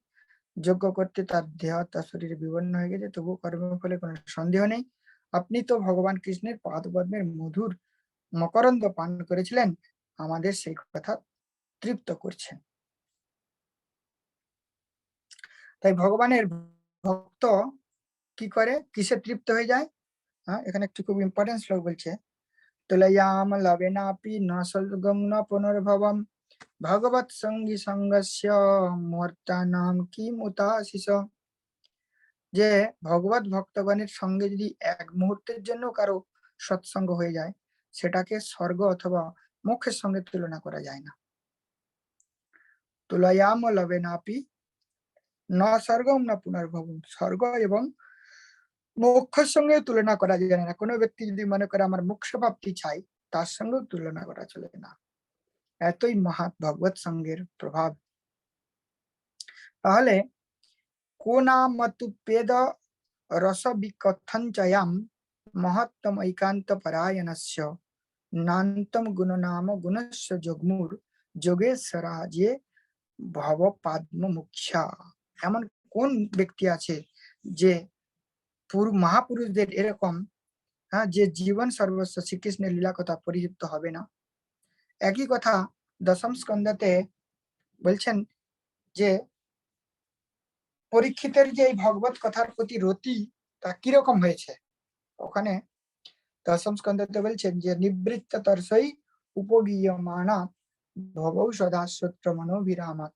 যজ্ঞ করতে তার দেহ তার শরীরে বিবর্ণ হয়ে গেছে, তবু কর্মের ফলে কোনো সন্দেহ নেই আপনি তো ভগবান কৃষ্ণের পাদপদ্মের মধুর মকরন্দ পান করেছিলেন, আমাদের সেই কথা তৃপ্ত করছেন। তাই ভগবানের ভক্ত কি করে, কিসে তৃপ্ত হয়ে যায়? এখানে একটু খুব ইম্পর্টেন্ট শ্লোক বলছে, তুলয়াম লবেনাপি ন স্বর্গম ন পুনর্ভবম ভগবৎ সঙ্গী সঙ্গস্য মুহূর্তানাম কিম উতাশিস। যে ভগবত ভক্তগণের সঙ্গে যদি এক মুহূর্তের জন্য কারো সৎসঙ্গ হয়ে যায়, সেটাকে স্বর্গ অথবা মোক্ষের সঙ্গে তুলনা করা যায় না। তুলয়াম লবেনাপি ন স্বর্গম না পুনর্ভবম, স্বর্গ এবং মোক্ষের সঙ্গে তুলনা করা যায় না। কোনো ব্যক্তি যদি মনে করে আমার মোক্ষ প্রাপ্তি চাই, তার সঙ্গে তুলনা করা চলে না। এতই মহৎ ভগবত সঙ্গের প্রভাব। তাহলে কোনামতুপেদ রস বিকথঞ্চয়াম মহত্তম ঐকান্ত পরায়ণস্য নান্তম গুণনাম গুণস্য যোগমুর যোগেশ্বরাজে ভব পাদ্ম মুখ্যা। এমন কোন ব্যক্তি আছে যে মহাপুরুষদের এরকম যে জীবন সর্বস্ব শ্রীকৃষ্ণের লীলা কথা পরিযুক্ত হবে না। একই কথা দশম স্কন্ধতে বলছেন যে পরীক্ষিতের যে এই ভগবত কথার প্রতি রতি তা কিরকম হয়েছে। ওখানে দশম স্কন্ধতে বলছেন যে নিবৃত্ত তর্ষই উপগীয়মানা ভবৌ সদা সূত্র মনোবিরামাত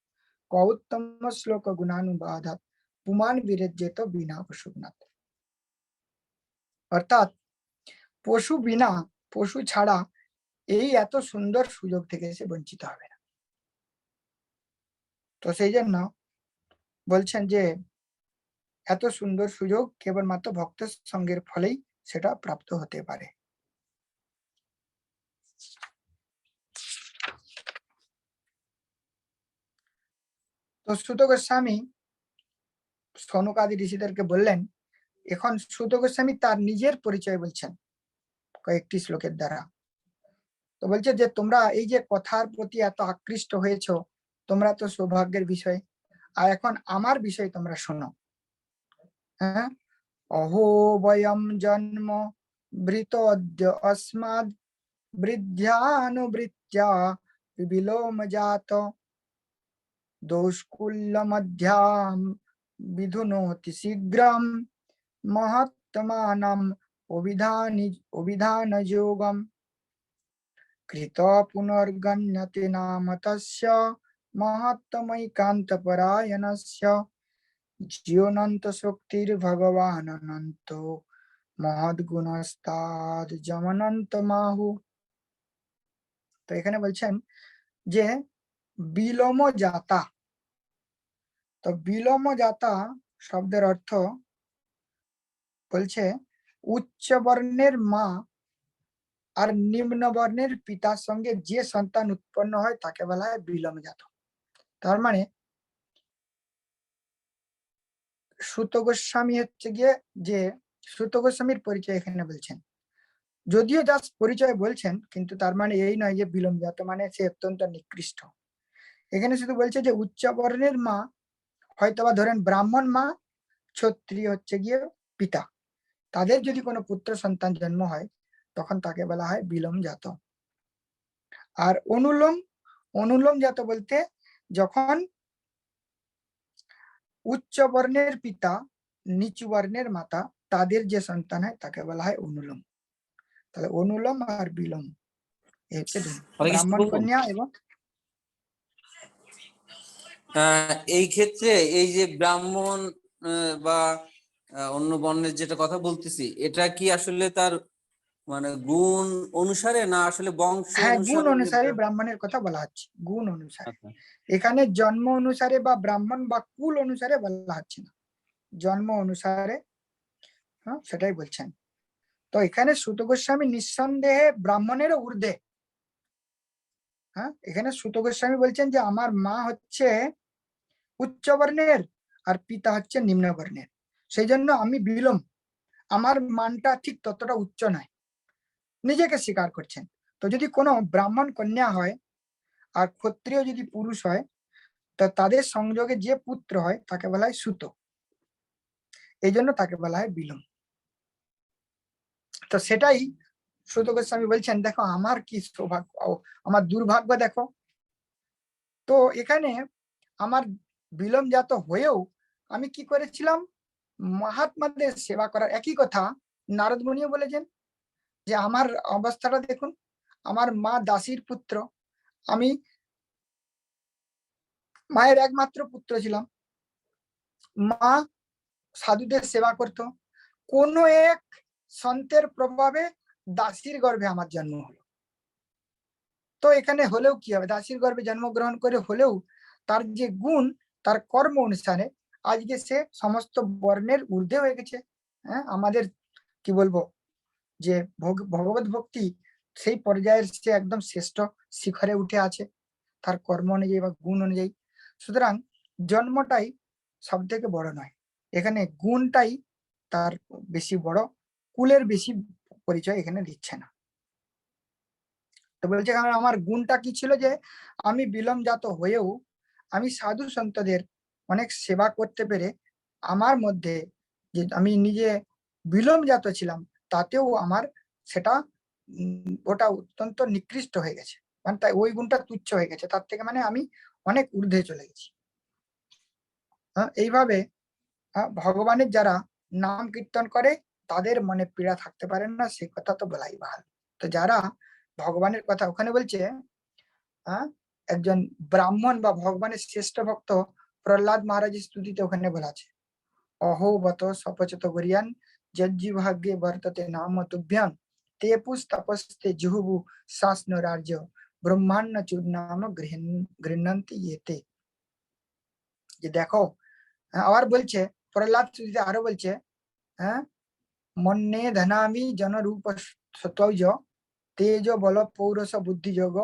কৌত্তম শ্লোক গুণানুবাধাত পুমান বিরেজ্যেত বিনা পশুনাথ। অর্থাৎ পশু ছাড়া এই এত সুন্দর সুযোগ থেকে সে বঞ্চিত হবে না। তো সেই জন্য বলছেন যে এত সুন্দর সুযোগ কেবলমাত্র ভক্তের সঙ্গের ফলেই সেটা প্রাপ্ত হতে পারে। তো সুত গোস্বামী সনক আদি ঋষিদেরকে বললেন, এখন সুত গোস্বামী তার নিজের পরিচয় বলছেন কয়েকটি শ্লোকের দ্বারা। তো বলছে যে তোমরা এই যে কথার প্রতি এত আকৃষ্ট হয়েছ, তোমরা তো সৌভাগ্যের বিষয়। আর এখন আমার বিষয় তোমরা শোনো। অহো বয়ম জন্ম বৃত অস্মাদ বৃদ্ধ্যানুবৃত্ত্যা বিলোম জাত দোষ্কুল্য মধ্যাম বিধুনোতি শীঘ্রম মহত্তমানম অভিধান যোগম কৃত পুনর্গণ্যতে নাম তস্য মহত্তমৈকান্ত পরায়ণস্য জীবনন্ত শক্তির ভগবান অনন্ত মহৎগুণস্তাদ যমনন্ত মাহু। তো এখানে বলছেন যে বিলোম জাতা। তো বিলোম জাতা শব্দের অর্থ বলছে উচ্চ বর্ণের মা আর নিম্ন বর্ণের পিতার সঙ্গে যে সন্তান উৎপন্ন হয় তাকে বলা হয় বিলম্বজাত। তার মানে সুত গোস্বামী হচ্ছে গিয়ে যে সুত গোস্বামীর পরিচয় এখানে বলছেন, যদিও জাস্ট পরিচয় বলছেন, কিন্তু তার মানে এই নয় যে বিলম্বজাত মানে সে অত্যন্ত নিকৃষ্ট। এখানে শুধু বলছে যে উচ্চ বর্ণের মা, হয়তোবা ধরেন ব্রাহ্মণ মা, ক্ষত্রিয় হচ্ছে গিয়ে পিতা, তাদের যদি কোনো পুত্র সন্তান জন্ম হয় তখন তাকে বলা হয় বিলম্বজাত। আর অনুলোম জাত বলতে যখন উচ্চ বর্ণের পিতা নিচু বর্ণের মাতা তাদের যে সন্তান হয় তাকে বলা হয় অনুলোম। তাহলে অনুলোম আর বিলোম এই হচ্ছে ব্রাহ্মণ কন্যা। এবং এই ক্ষেত্রে এই যে ব্রাহ্মণ বা অন্য বর্ণের যেটা কথা বলতেছি, এটা কি আসলে তার মানে গুণ অনুসারে না আসলে বংশ হ্যাঁ, গুণ অনুসারে? অনুসারে ব্রাহ্মণের কথা বলা হচ্ছে, গুণ অনুসারে। এখানে জন্ম অনুসারে বা ব্রাহ্মণ বা কুল অনুসারে বলা হচ্ছে না, জন্ম অনুসারে, হ্যাঁ সেটাই বলছেন। তো এখানে সুত গোস্বামী নিঃসন্দেহে ব্রাহ্মণেরও ঊর্ধ্বে। হ্যাঁ, এখানে সুত গোস্বামী বলছেন যে আমার মা হচ্ছে উচ্চ বর্ণের আর পিতা হচ্ছে নিম্ন বর্ণের, সেই জন্য আমি বিলম, আমার মানটা ঠিক ততটা উচ্চ নয়, নিজেকে স্বীকার করছেন। তো যদি কোনো ব্রাহ্মণ কন্যা হয় আর ক্ষত্রিয় যদি পুরুষ হয়, তো তাদের সংযোগে যে পুত্র হয় তাকে বলা হয় সুত, এই জন্য তাকে বলা হয় বিলম। তো সেটাই সুত গোস্বামী বলছেন, দেখো আমার কি সৌভাগ্য, আমার দুর্ভাগ্য দেখো। তো এখানে আমার বিলম্বজাত হয়েও আমি কি করেছিলাম, মহাত্মাদের সেবা করার। একই কথা নারদ মুনিও বলেছেন যে আমার অবস্থাটা দেখুন, আমার মা দাসীর পুত্র, আমি মায়ের একমাত্র পুত্র ছিলাম, মা সাধুদের সেবা করত, কোন এক সন্তের প্রভাবে দাসীর গর্ভে আমার জন্ম হলো। তো এখানে হলেও কি হবে, দাসীর গর্ভে জন্মগ্রহণ করে হলেও তার যে গুণ, তার কর্ম অনুসারে আজকে সে সমস্ত বর্ণের ঊর্ধ্বে হয়ে গেছে। হ্যাঁ, আমাদের কি বলবো যে ভগবত ভক্তি সেই পর্যায়ের সে একদম শ্রেষ্ঠ শিখরে উঠে আছে তার কর্ম অনুযায়ী বা গুণ অনুযায়ী। সুতরাং জন্মটাই সব থেকে বড় নয়, এখানে গুণটাই তার বেশি বড়, কুলের বেশি পরিচয় এখানে দিচ্ছে না। তো বলছে আমার গুণটা কি ছিল, যে আমি বিলম্বজাত হয়েও আমি সাধু সন্তদের অনেক সেবা করতে পেরে আমার মধ্যে যে আমি নিজে বিলম্বজাত ছিলাম, তাতেও আমার সেটা ওটা অত্যন্ত নিকৃষ্ট হয়ে গেছে, মানে তাই ওই গুণটা তুচ্ছ হয়ে গেছে, তার থেকে মানে আমি অনেক ঊর্ধ্বে চলে গেছি। হ্যাঁ, এইভাবে ভগবানের যারা নাম কীর্তন করে তাদের মনে পীড়া থাকতে পারে না, সে কথা তো বলাই ভালো। তো যারা ভগবানের কথা ওখানে বলছে, একজন ব্রাহ্মণ বা ভগবানের শ্রেষ্ঠ ভক্ত প্রহ্লাদ মহারাজের স্তুতিতে ওখানে বলা আছে, অহোবত সপচত গরিয়ান যজ্জিভাগ্যে বর্ততে নাম তুভ্যাং তে পুস্তপস্তে জুহুবু শাসন রাজ্য ব্রহ্মাণ্ড চূর্ণাম গৃহণন্তি ইয়েতে। যে দেখো, আবার বলছে প্রহ্লাদ স্তুতিতে আরো বলছে, হ্যাঁ, মন্যে ধনামি জনরূপ সতৌজ তেজ বল পৌরস বুদ্ধি যোগ।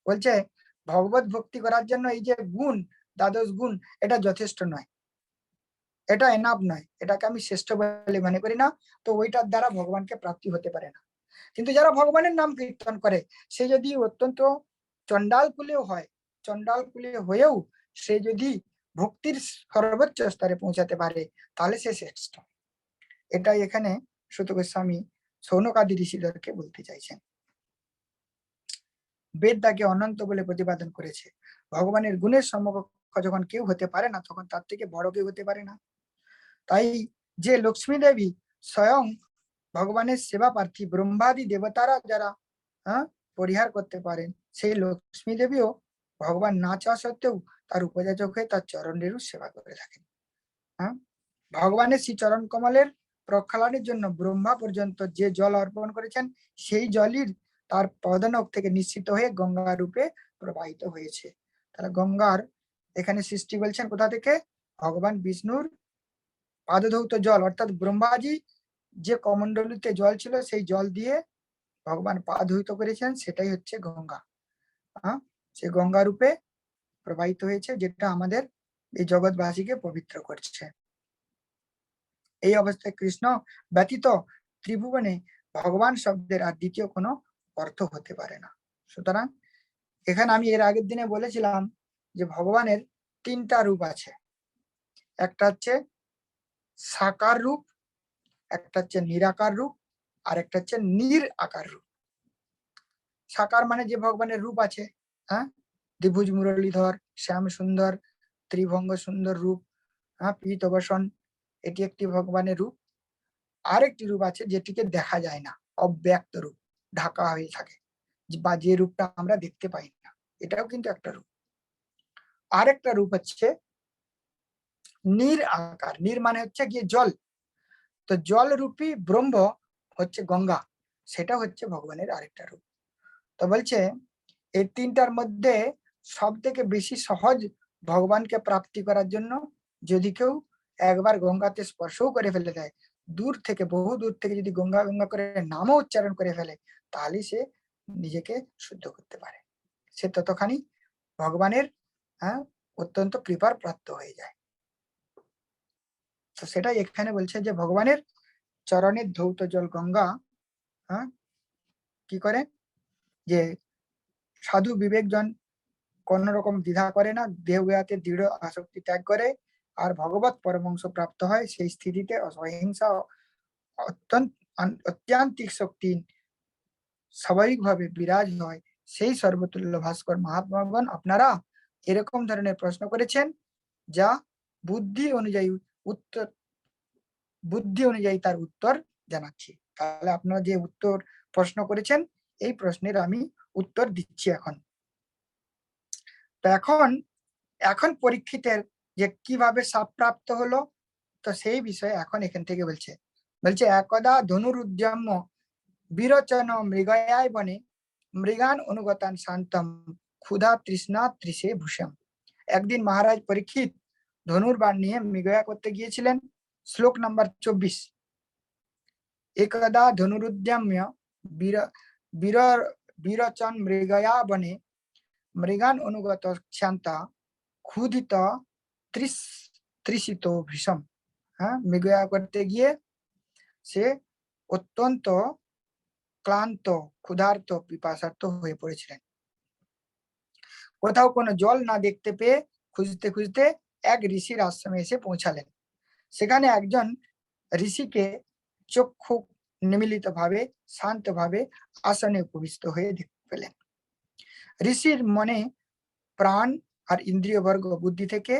বলছে ভগবত ভক্তি করার জন্য এই যে গুণ, দ্বাদশ গুণ, এটা যথেষ্ট নয়, এটা এনাফ নয়, এটাকে আমি শ্রেষ্ঠ বলে মনে করি না। তো ওইটার দ্বারা ভগবানকে প্রাপ্তি হতে পারে না। কিন্তু যারা ভগবানের নাম কীর্তন করে, সে যদি অত্যন্ত চন্ডাল কুলেও হয়, চন্ডাল কুলে হয়েও সে যদি ভক্তির সর্বোচ্চ স্তরে পৌঁছাতে পারে, তাহলে সে শ্রেষ্ঠ। এটাই এখানে সুত গোস্বামী সৌনকাদি ঋষিদেরকে বলতে চাইছেন। বেদ তাকে অনন্ত বলে প্রতিপাদন করেছে। ভগবানের গুণের সমকক্ষ যখন কেউ হতে পারে না, তখন তার থেকে বড় কেউ হতে পারে না। তাই যে লক্ষ্মী দেবী স্বয়ং ভগবানের সেবা প্রার্থী, ব্রহ্মাদি দেবতারা যারা পরিহার করতে পারেন, সেই লক্ষ্মী দেবীও ভগবান না চাওয়া সত্ত্বেও তার উপযাচক হয়ে তার চরণেরও সেবা করে থাকেন। ভগবানের শ্রী চরণ কমলের প্রক্ষালনের জন্য ব্রহ্মা পর্যন্ত যে জল অর্পণ করেছেন, সেই জলই তার পদনখ থেকে নিশ্চিত হয়ে গঙ্গা রূপে প্রবাহিত হয়েছে। তাহলে গঙ্গার এখানে সৃষ্টি বলছেন কোথা থেকে, ভগবান বিষ্ণুর পাদধৌত জল, অর্থাৎ ব্রহ্মাজি যে কমণ্ডলিতে জল ছিল সেই জল দিয়ে ভগবান পা ধৌত করেছেন সেটাই হচ্ছে গঙ্গা। সে গঙ্গা রূপে প্রবাহিত হয়েছে, যেটা আমাদের এই জগৎবাসীকে পবিত্র করছে। এই অবস্থায় কৃষ্ণ ব্যতীত ত্রিভুবনে ভগবান শব্দের আর দ্বিতীয় কোনো অর্থ হতে পারে না। সুতরাং এখানে আমি এর আগের দিনে বলেছিলাম যে ভগবানের তিনটা রূপ আছে। একটা হচ্ছে সাকার রূপ, একটা হচ্ছে নিরাকার রূপ, আর একটা হচ্ছে নির আকার রূপ। সাকার মানে যে ভগবানের রূপ আছে, দ্বিভুজ মুরলীধর, শ্যাম সুন্দর, ত্রিভঙ্গ সুন্দর রূপ, পীত বসন, এটি একটি ভগবানের রূপ। আরেকটি রূপ আছে যেটিকে দেখা যায় না, অব্যক্ত রূপ, ঢাকা হয়ে থাকে, বা যে রূপটা আমরা দেখতে পাই না, এটাও কিন্তু একটা রূপ। আরেকটা রূপ হচ্ছে নির আকার। নির মানে হচ্ছে গিয়ে জল, তো জল রূপী ব্রহ্ম হচ্ছে গঙ্গা, সেটা হচ্ছে ভগবানের আরেকটা রূপ। তো বলছে এই তিনটার মধ্যে সব থেকে বেশি সহজ ভগবানকে প্রাপ্তি করার জন্য যদি কেউ একবার গঙ্গাতে স্পর্শও করে ফেলে দেয়, দূর থেকে, বহু দূর থেকে যদি গঙ্গা গঙ্গা করে নামও উচ্চারণ করে ফেলে, তাহলে সে নিজেকে শুদ্ধ করতে পারে, সে ততখানি ভগবানের অত্যন্ত কৃপার প্রাপ্ত হয়ে যায়। তো সেটাই এখানে বলছে যে ভগবানের চরণের ধৌত জল গঙ্গা কি করে, যে সাধু বিবেকজন কোন রকম দ্বিধা করে না, দেহজ্ঞাতে দৃঢ় আসক্তি ত্যাগ করে আর ভগবত পরমাংশ প্রাপ্ত হয়, সেই স্থিতিতে অহিংসা অত্যান্তিক শক্তি স্বাভাবিকভাবে বিরাজ হয়। সেই সর্বতুল্য ভাস্কর মহাত্মাগণ আপনারা এরকম ধরনের প্রশ্ন করেছেন, যা বুদ্ধি অনুযায়ী তার উত্তর জানাচ্ছি। তাহলে আপনারা যে উত্তর প্রশ্ন করেছেন, এই প্রশ্নের আমি উত্তর দিচ্ছি এখন। তো এখন পরীক্ষিতের যে কিভাবে সাপ প্রাপ্ত হলো, তো সেই বিষয়ে এখন এখান থেকে বলছে একদা ধনুরুদ্যম্য বিরোচন মৃগয়ায় বনে মৃগান অনুগতান শান্তম ক্ষুধা তৃষ্ণা তৃষে ভূষম। একদিন মহারাজ পরীক্ষিত ধনুর্বাণ নিয়ে মৃগয়া করতে গিয়েছিলেন। শ্লোক নাম্বার 24। একদা ধনুরুদ্যম্য বিরোচন মৃগয়া বনে মৃগান অনুগত শান্তা ক্ষুধিত তৃষিত ভীষম। মৃগয়া করতে গিয়ে সে অত্যন্ত ক্লান্ত, ক্ষুধার্ত, পিপাসার্ত হয়ে পড়েছিলেন। কোথাও কোনো জল না দেখতে পেয়ে খুঁজতে খুঁজতে এক ঋষির আশ্রমে এসে পৌঁছালেন। সেখানে একজন ঋষিকে চক্ষু নিমিলিত ভাবে শান্তভাবে আসনে উপবিষ্ট হয়ে দেখতে পেলেন। ঋষির মনে প্রাণ আর ইন্দ্রিয় বর্গ বুদ্ধি থেকে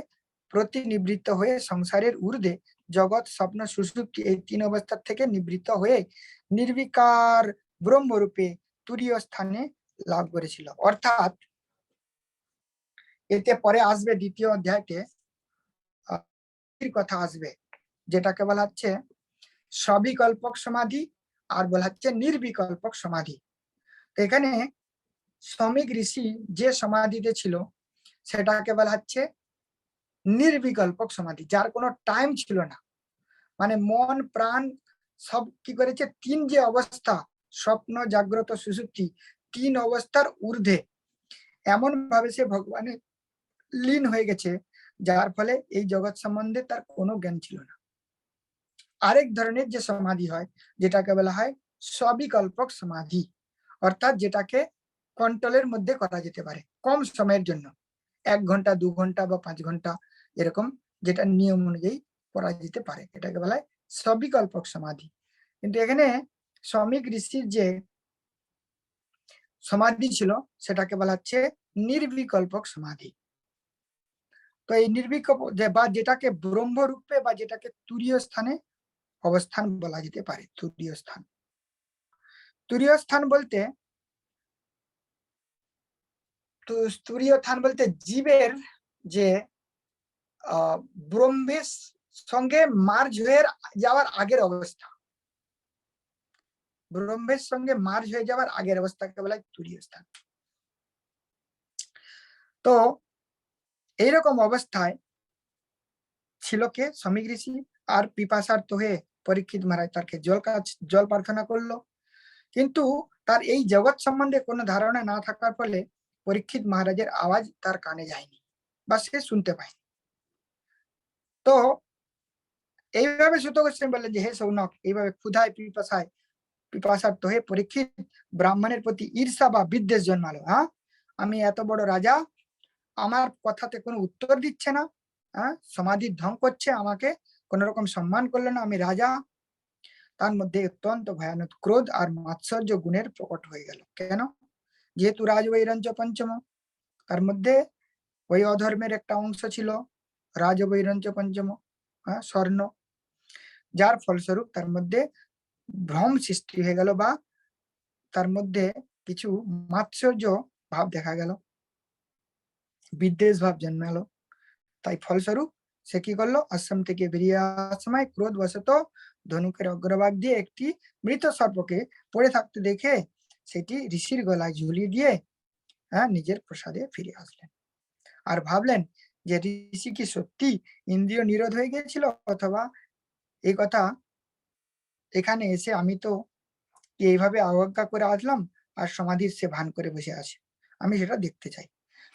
প্রতিনিবৃত্ত হয়ে সংসারের ঊর্ধ্বে জগৎ, স্বপ্ন, সুষুপ্তি এই তিন অবস্থার থেকে নিবৃত্ত হয়ে নির্বিকার ব্রহ্মরূপে তুরীয় স্থানে লাভ করেছিল। অর্থাৎ এতে পরে আসবে দ্বিতীয় অধ্যায়তে কথা আসবে, যেটাকে বলা হচ্ছে সবিকল্পক সমাধি আর বলা হচ্ছে নির্বিকল্পক সমাধি। তো এখানে শ্রমিক ঋষি যে সমাধিতে ছিল সেটাকে বলা হচ্ছে নির্বিকল্পক সমাধি, যার কোনো টাইম ছিল না। মানে মন প্রাণ সব কি করেছে, তিন যে অবস্থা, স্বপ্ন, জাগ্রত, সুষুপ্তি, তিন অবস্থার ঊর্ধ্বে এমন ভাবে সে ভগবানের লীন হয়ে গেছে, যার ফলে এই জগৎ সম্বন্ধে তার কোনো জ্ঞান ছিল না। আরেক ধরনের যে সমাধি হয়, যেটাকে বলা হয় সবিকল্পক সমাধি, অর্থাৎ যেটাকে কন্ট্রোলের মধ্যে করা যেতে পারে কম সময়ের জন্য, 1 ঘন্টা 2 ঘন্টা বা 5 ঘন্টা এরকম, যেটা নিয়ম অনুযায়ী করা যেতে পারে, এটাকে বলা হয় সবিকল্পক সমাধি। কিন্তু এখানে শ্রমিক ঋষির যে সমাধি ছিল সেটাকে বলা হচ্ছে নির্বিকল্পক সমাধি। তো এই নির্বিকল্প বা যেটাকে ব্রহ্মরূপে বা যেটাকে তুরীয় স্থানে অবস্থান বলা যেতে পারে। তুরীয় স্থান, তুরীয় স্থান বলতে তুরীয় স্থান বলতে জীবের যে ব্রহ্মের সঙ্গে মার্জ হয়ে যাওয়ার আগের অবস্থা, ব্রহ্মের সঙ্গে মার্জ হয়ে যাওয়ার আগের অবস্থাকে বলা হয় তুরীয় স্থান। তো এইরকম অবস্থায় ছিল কে, শ্রমিক ঋষি। আর পিপাসার্ত হয়ে পরীক্ষিত মহারাজ তাকে জল প্রার্থনা করলো, কিন্তু তার এই জগৎ সম্বন্ধে কোনো ধারণা না থাকার ফলে পরীক্ষিত মহারাজের আওয়াজ তার কানে যায়নি বা সে শুনতে পায়নি। তো এইভাবে সুত গোস্বামী বললেন যে হে সৌনক, এইভাবে ক্ষুধায় পিপাসার্থ হয়ে পরীক্ষিত ব্রাহ্মণের প্রতি ঈর্ষা বা বিদ্বেষ জন্মালো। হ্যাঁ, আমি এত বড় রাজা, আমার কথাতে কোনো উত্তর দিচ্ছে না, হ্যাঁ, সমাধি ধ্বংস করছে, আমাকে কোন রকম সম্মান করলো না, আমি রাজা। তার মধ্যে অত্যন্ত ভয়ানক ক্রোধ আর মাৎসর্য গুণের প্রকট হয়ে গেল। কেন? যেহেতু রাজবৈরঞ্চ পঞ্চম, তার মধ্যে ওই অধর্মের একটা অংশ ছিল রাজবৈরঞ্চ পঞ্চম, হ্যাঁ, স্বর্ণ, যার ফলস্বরূপ তার মধ্যে ভ্রম সৃষ্টি হয়ে গেল বা তার মধ্যে কিছু মাৎসর্য ভাব দেখা গেল, বিদ্বেষ ভাব জন্মালো। তাই ফলস্বরূপ সে কি করলো, আশ্রম থেকে বেরিয়ে আসার সময় ক্রোধ বশত ধনুকের অগ্রভাগ দিয়ে একটি মৃত সর্পকে পড়ে থাকতে দেখে সেটি ঋষির গলায় ঝুলিয়ে দিয়ে, হ্যাঁ, নিজের প্রসাদে ফিরে আসলেন। আর ভাবলেন যে ঋষি কি সত্যি ইন্দ্রিয় নিরোধ হয়ে গিয়েছিল, অথবা এই কথা এখানে এসে আমি তো এইভাবে অবজ্ঞা করে আসলাম আর সমাধির সে ভান করে বসে আছে, আমি সেটা দেখতে চাই।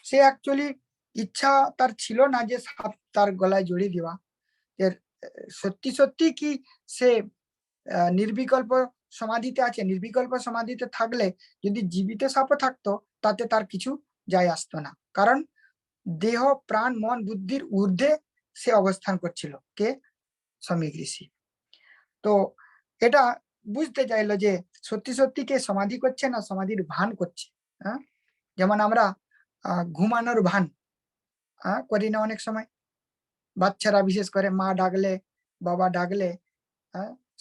সে অ্যাকচুয়ালি ইচ্ছা তার ছিল না যে সাপ তার গলায় জড়িয়ে দেওয়া। এর সত্যি সত্যি কি সে নির্বিকল্প সমাধিতে আছে? নির্বিকল্প সমাধিতে থাকলে যদি জীবিত সাপও থাকতো তাতে তার কিছু যায় আসতো না, কারণ দেহ প্রাণ মন বুদ্ধির ঊর্ধ্বে সে অবস্থান করছিল কে, শ্রমিক ঋষি। তো এটা বুঝতে চাইলো যে সত্যি সত্যি কে সমাধি করছে না সমাধির ভান করছে। হ্যাঁ, যেমন আমরা ঘুমানোর ভান করি না অনেক সময়, বাচ্চারা বিশেষ করে মা ডাকলে বাবা ডাকলে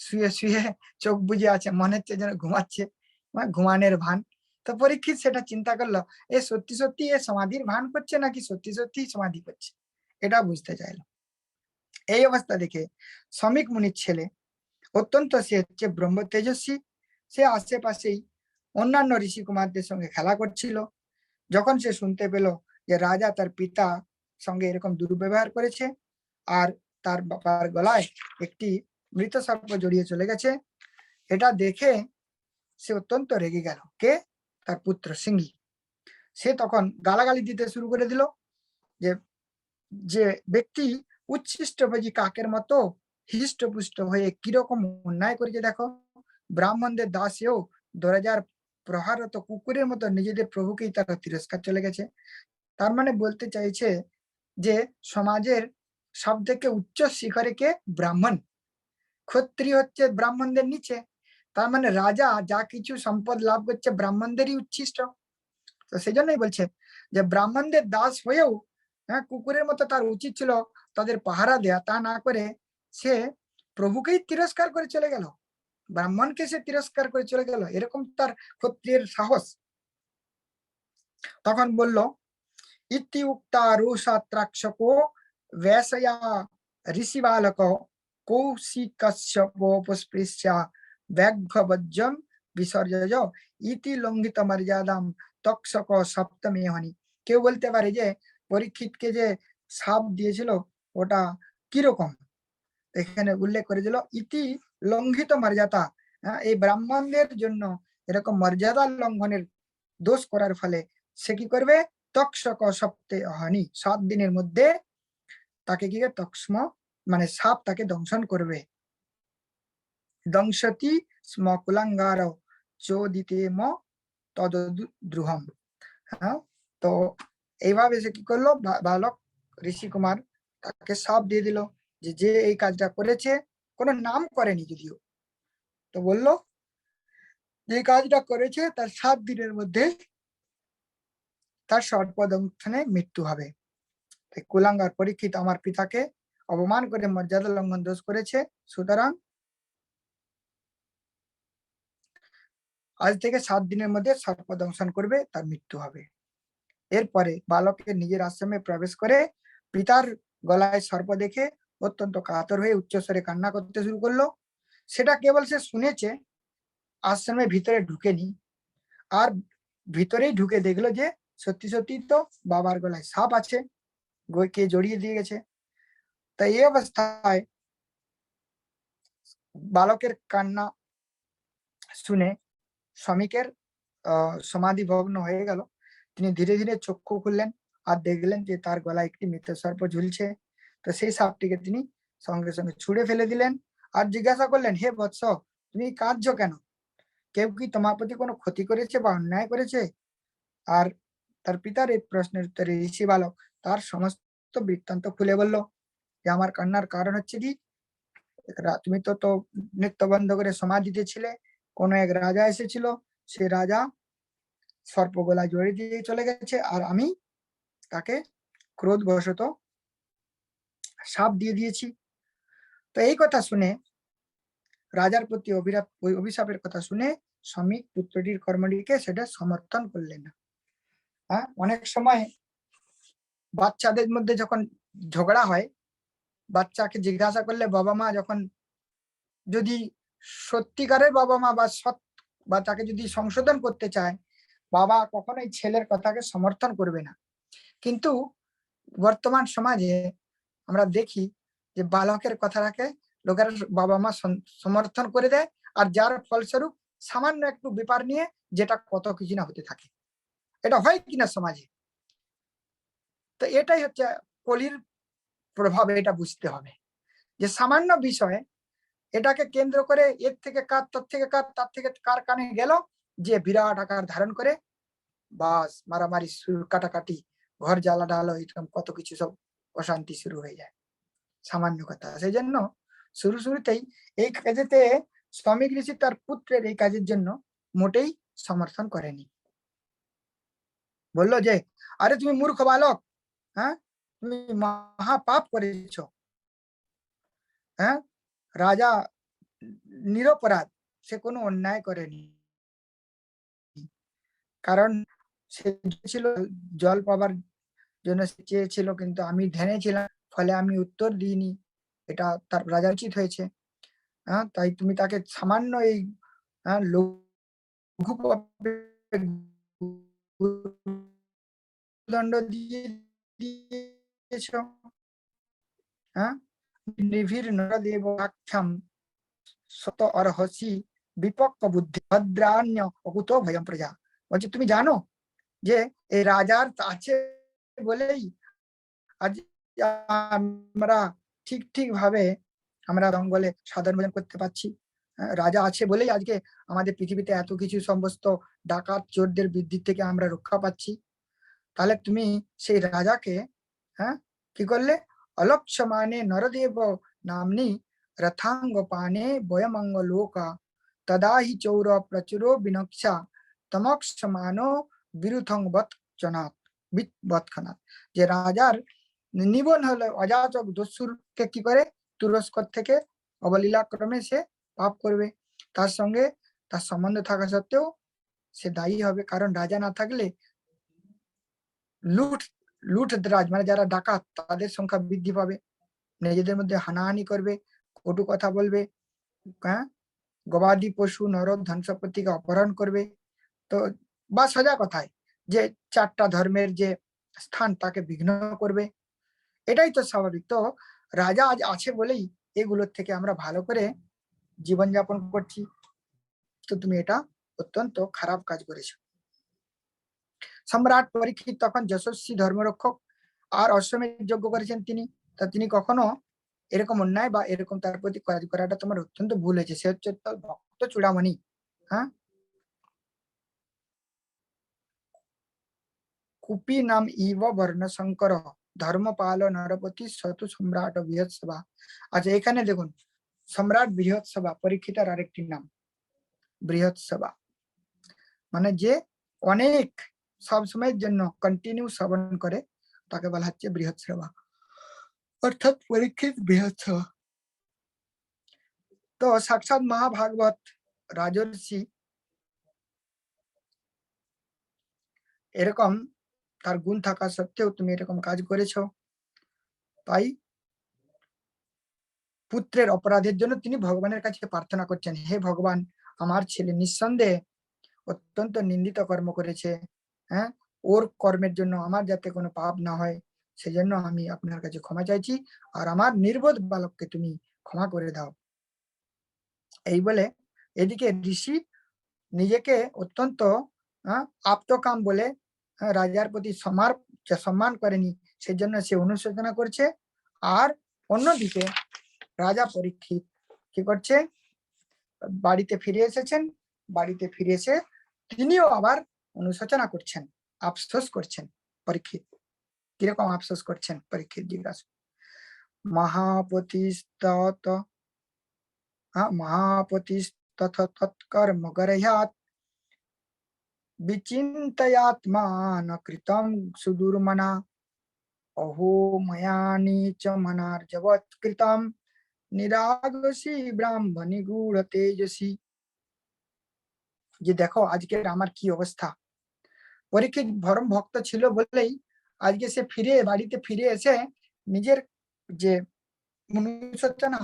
শুয়ে শুয়ে চোখ বুজে আছে, মনে হচ্ছে যেন ঘুমাচ্ছে, ঘুমানোর ভান। তো পরীক্ষিত সেটা চিন্তা করলো, এ সত্যি সত্যি এ সমাধির ভান করছে নাকি সত্যি সত্যি সমাধি করছে, এটা বুঝতে চাইলো। এই অবস্থা দেখে শ্রমিক মুনির ছেলে, অত্যন্ত সে হচ্ছে ব্রহ্ম তেজস্বী, সে আশেপাশেই অন্যান্য ঋষি কুমারদের সঙ্গে খেলা করছিল। যখন সে শুনতে পেল যে রাজা তার পিতা সঙ্গে এরকম দুর্ব্যবহার করেছে আর তার বাবার গলায় একটি মৃত সর্প জড়িয়ে চলে গেছে, এটা দেখে সে অত্যন্ত রেগে গেল। কে? তার পুত্র সিংহী। সে তখন গালাগালি দিতে শুরু করে দিল যে যে ব্যক্তি উচ্ছিষ্টভোজী কাকের মতো হৃষ্টপুষ্ট হয়ে কিরকম অন্যায় করেছে দেখো, ব্রাহ্মণদের দাসেও দরজার প্রহারত কুকুরের মতো নিজেদের প্রভুকেই তারা তিরস্কার চলে গেছে। তার মানে বলতে চাইছে যে সমাজের সব থেকে উচ্চ শিখরে কে? ব্রাহ্মণ। ক্ষত্রিয় হচ্ছে ব্রাহ্মণদের নিচে, তার মানে রাজা যা কিছু সম্পদ লাভ করছে ব্রাহ্মণদেরই উচ্ছিষ্ট। তো সেই জন্যই বলছে যে ব্রাহ্মণদের দাস হয়েও, হ্যাঁ, কুকুরের মতো তার উচিত ছিল তাদের পাহারা দেয়া, তা না করে সে প্রভুকেই তিরস্কার করে চলে গেল, ব্রাহ্মণকে সে তিরস্কার করে চলে গেল, এরকম তার ক্ষত্রিয়ের সাহস। তখন বলল, ইতি উক্তা রুষাত্রাক্ষকো ব্যাসয়া ঋষি বালক কৌশিকস্যপস্পৃশ্য ব্যাঘ্রবজ্রম বিসর্জয় ইতি লঙ্ঘিত মর্যাদাম তক্ষক সপ্তমী হনি। কেউ বলতে পারে যে পরীক্ষিতকে যে সাপ দিয়েছিল ওটা কিরকম, এখানে উল্লেখ করে দিল ইতি লঙ্ঘিত মর্যাদা। এই ব্রাহ্মণদের জন্য এরকম মর্যাদা লঙ্ঘনের দোষ করার ফলে সে কি করবে, তক্ষক সপ্তে হানি, 7 দিনের মধ্যে তাকে কি তক্ষ্ম মানে সাপ তাকে দংশন করবে। দংশতি স্ম কুলাঙ্গার চোদিতে ম তদ্রুহম। হ্যাঁ, তো এইভাবে সে কি করলো, বালক ঋষি কুমার তাকে সাপ দিয়ে দিল যে যে এই কাজটা করেছে, কোনো নাম করেনি যদিও, তো বললো যে কাজটা করেছে তার 7 দিনের মধ্যে তার সর্পদংশনে মৃত্যু হবে। কুলাঙ্গার পরীক্ষিত আমার পিতাকে অপমান করে মর্যাদা লঙ্ঘন দোষ করেছে, সুতরাং আজ থেকে 7 দিনের মধ্যে সর্পদংশন করবে, তার মৃত্যু হবে। এরপরে বালকের নিজের আশ্রমে প্রবেশ করে পিতার গলায় সর্প দেখে অত্যন্ত কাতর হয়ে উচ্চস্বরে কান্না করতে শুরু করলো। সেটা কেবল সে শুনেছে, আশ্রমের ভিতরে ঢুকেনি। আর ভিতরেই ঢুকে দেখলো যে সত্যি সত্যি তো বাবার গলায় সাপ আছে, কে জড়িয়ে দিয়ে গেছে। তাই এই অবস্থায় বালকের কান্না শুনে শ্রমিকের সমাধি ভগ্ন হয়ে গেল, তিনি ধীরে ধীরে চক্ষু খুললেন আর দেখলেন যে তার গলায় একটি মৃত সর্প ঝুলছে। তো সেই সাপটিকে তিনি সঙ্গে সঙ্গে ছুঁড়ে ফেলে দিলেন আর জিজ্ঞাসা করলেন, হে বৎস, তুমি কাঁদছো কেন? কেউ কি তোমার প্রতি কোনো ক্ষতি করেছে বা অন্যায় করেছে? আর তার পিতার এই প্রশ্নের উত্তরে ঋষি বালক তার সমস্ত বৃত্তান্ত খুলে বলল যে আমার কান্নার কারণ হচ্ছে কি, তুমি তো নৃত্য বন্ধ করে সমাধিতে ছিলে, কোন এক রাজা এসেছিল, সে রাজা সর্প গলায় জড়িয়ে দিয়ে চলে গেছে আর আমি তাকে ক্রোধবশত সাপ দিয়ে দিয়েছি। তো এই কথা শুনে, রাজার প্রতি অভিশাপের কথা শুনে শ্রমিক পুত্রটির কর্মটিকে সেটা সমর্থন করলেন না। হ্যাঁ, অনেক সময় বাচ্চাদের মধ্যে যখন ঝগড়া হয়, বাচ্চাকে জিজ্ঞাসা করলে বাবা মা যখন, যদি সত্যিকারের বাবা মা বা সৎ বা তাকে যদি সংশোধন করতে চায়, বাবা কখনোই ছেলের কথাকে সমর্থন করবে না। কিন্তু বর্তমান সমাজে আমরা দেখি যে বালকের কথাটাকে লোকের বাবা মা সমর্থন করে দেয়, আর যার ফলস্বরূপ সামান্য একটু ব্যাপার নিয়ে যেটা কত কিছু না হতে থাকে। এটা হয় কিনা সমাজে? তো এটাই হচ্ছে কলির প্রভাব। এটা বুঝতে হবে যে সামান্য বিষয়ে এটাকে কেন্দ্র করে এর থেকে কার, তার থেকে কার, তার থেকে কার কানে গেল, যে বিরাট আকার ধারণ করে বাস মারামারি শুরু, কাটাকাটি, ঘর জ্বালা ডালো, এরকম কত কিছু সব অশান্তি শুরু হয়ে যায় সামান্য কথা। সেই জন্য শুরুতেই এই কাজেতে শ্রমিক ঋষি তার পুত্রের এই কাজের জন্য মোটেই সমর্থন করেনি। বললো যে, আরে তুমি মূর্খ বালক, হ্যাঁ, তুমি মহাপাপ করেছ। হ্যাঁ, রাজা নিরপরাধ, সে কোনো অন্যায় করেনি। কারণ সে ছিল জল পাবার জন্য সে চেয়েছিল, কিন্তু আমি ধ্যানে ছিলাম, ফলে আমি উত্তর দিইনি, এটা তার রাজা উচিত হয়েছে। হ্যাঁ, তাই তুমি তাকে সামান্য এই লঘু দণ্ড দিয়ে দিয়েছ। হ্যাঁ, নির্ভীর নরদেব আখ্যাম শত অর্হসি বিপক্ক বুদ্ধি ভদ্রান্য অকুত ভয়ম প্রজা। বলছে তুমি জানো যে এই রাজার আছে বলেই আজ আমরা ঠিক ভাবে আমরা জঙ্গলে সাধারণ ভোজন করতে পারছি। রাজা আছে বলেই আজকে আমাদের পৃথিবীতে এত কিছু সমস্ত ডাকাত চোরদের বৃদ্ধি থেকে আমরা রক্ষা পাচ্ছি। তাহলে তুমি সেই রাজাকে কি করলে? অলক্ষ্যমানে নরদেব নামনি রথাঙ্গ পানে বয়মঙ্গ লোকা তদা হি চৌর প্রচুরো বিনক্ষা তমক্ষমানো বিরুথং বৎখনাথ। যে রাজার নিবন হলো অজাচক দস্যুরকে কি করে তুরস্কর থেকে অবলীলাক্রমে সে পাপ করবে, তার সঙ্গে তার সম্বন্ধ থাকা সত্ত্বেও সে দায়ী হবে। কারণ রাজা না থাকলে লুঠরাজ মানে যারা ডাকাত তাদের সংখ্যা বৃদ্ধি পাবে, নিজেদের মধ্যে হানাহানি করবে, কটু কথা বলবে, হ্যাঁ, গবাদি পশু নর ধন সম্পত্তিকে অপহরণ করবে। তো বা সোজা কথায় যে চারটা ধর্মের যে স্থান তাকে বিঘ্ন করবে, এটাই তো স্বাভাবিক। তো রাজা আজ আছে বলেই এগুলোর থেকে আমরা ভালো করে জীবনযাপন করছি। তো তুমি এটা অত্যন্ত খারাপ কাজ করেছো। সম্রাট পরীক্ষিত তখন যশস্বী ধর্মরক্ষক আর অশ্বমেধ যজ্ঞ করেছেন তিনি। তা তিনি কখনো এরকম অন্যায় বা এরকম তার প্রতি কাজ করাটা তোমার অত্যন্ত ভুল হয়েছে। সে হচ্ছে ভক্ত চূড়ামণি। হ্যাঁ, কুপি নাম ইব বর্ণ শঙ্কর ধর্মপাল নরপতি শতু সম্রাট বৃহৎসভা। আচ্ছা, এখানে দেখুন, সম্রাট বৃহৎসভা পরীক্ষিতার আরেকটি নাম বৃহৎসভা, মানে যে অনেক সব সময়ের জন্য কন্টিনিউ শ্রবণ করে তাকে বলা হচ্ছে বৃহৎসভা, অর্থাৎ পরীক্ষিত বৃহৎসভা। তো সাক্ষাৎ মহাভাগবত রাজর্ষি এরকম তার গুণ থাকা সত্ত্বেও তুমি এরকম কাজ করেছো, তাই পুত্রের অপরাধের জন্য তিনি ভগবানের কাছে প্রার্থনা করছেন, হে ভগবান, আমার ছেলে নিঃসন্দেহে অত্যন্ত নিন্দিত কর্ম করেছে। হ্যাঁ, ওর কর্মের জন্য আমার যাতে কোনো পাপ না হয় সেজন্য আমি আপনার কাছে ক্ষমা চাইছি, আর আমার নির্বোধ বালককে তুমি ক্ষমা করে দাও। এই বলে এদিকে ঋষি নিজেকে অত্যন্ত আপ্তকাম বলে রাজার প্রতি সম্মান করেনি, সেজন্য সে অনুশোচনা করছে। আর অন্যদিকে রাজা পরীক্ষিত কি করছে, বাড়িতে ফিরে এসেছেন, বাড়িতে ফিরে এসে তিনিও আবার অনুশোচনা করছেন, আফসোস করছেন। পরীক্ষিত কিরকম আফসোস করছেন, পরীক্ষিত জিজ্ঞাসা। মহাপতিস্তত মহাপতিস্তথ তৎকর্ম গরহ্যাৎ विचिन्तयात्मान कृतं सुदुर्मना अहो मया नीच मनार्जवत् कृतं निरागसी ब्राह्मणी गूढ़ तेजसी। যে দেখো আজকের আমার কি অবস্থা। পরীক্ষিত পরম ভক্ত ছিল বলেই আজকে সে বাড়িতে ফিরে এসে নিজের যে অনুশোচনা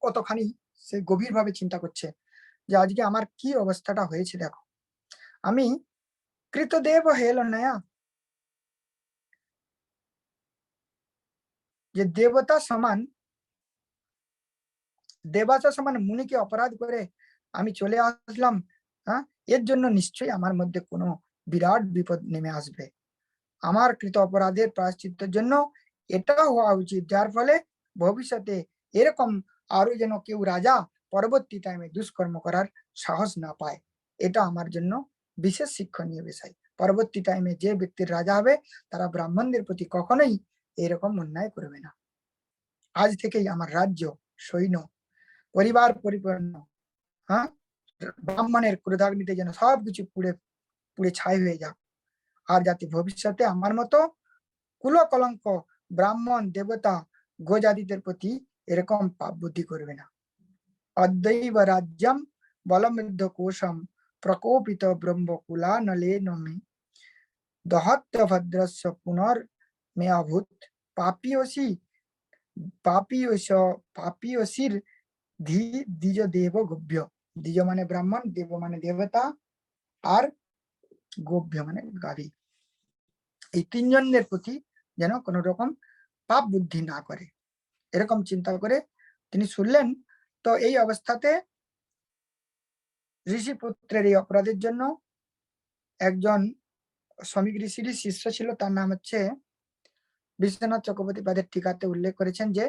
কতখানি সে গভীরভাবে চিন্তা করছে যে আজকে আমার কি অবস্থাটা হয়েছে। দেখো আমি কৃতদেব হেল নয়া, যে দেবতা সমান মুনিকে অপরাধ করে আমি চলে আসলাম, এর জন্য নিশ্চয়ই আমার মধ্যে কোনো বিরাট বিপদ নেমে আসবে। আমার কৃত অপরাধের প্রায়শ্চিত্তের জন্য এটা হওয়া উচিত, যার ফলে ভবিষ্যতে এরকম আরো যেন কেউ রাজা পরবর্তী টাইমে দুষ্কর্ম করার সাহস না পায়। এটা আমার জন্য বিশেষ শিক্ষণীয় বিষয়। পরবর্তী টাইমে যে ব্যক্তির রাজা হবে তারা ব্রাহ্মণদের প্রতি কখনোই এরকম অন্যায় করবে না। আজ থেকেই আমার রাজ্য, সৈন্য, পরিবার পরিপূর্ণ, ব্রাহ্মণের ক্রোধাগ্নিতে যেন সবকিছু পুড়ে পুড়ে ছাই হয়ে যাক। আর যাতে ভবিষ্যতে আমার মতো কুল কলঙ্ক ব্রাহ্মণ দেবতা গোজাতিদের প্রতি এরকম পাপ বুদ্ধি করবে না। অদ্বৈব রাজ্যম বলমৃদ্ধ কোশম প্রকোপিত ব্রহ্মকুলা নলে নমে দহত্য ভদ্রস্য পুনর মে অভূত পাপিয়সির দ্বিজ দেব গভ্য। দ্বিজ মানে ব্রাহ্মণ, দেব মানে দেবতা, আর গভ্য মানে গাভী। এই তিনজনের প্রতি যেন কোন রকম পাপ বুদ্ধি না করে, এরকম চিন্তা করে তিনি শুনলেন। তো এই অবস্থাতে ঋষি পুত্রের এই অপরাধের জন্য একজন শ্রমিক ঋষির শিষ্য ছিল, তার নাম হচ্ছে বিশ্বনাথ চক্রবর্তী পাদের টিকাতে উল্লেখ করেছেন যে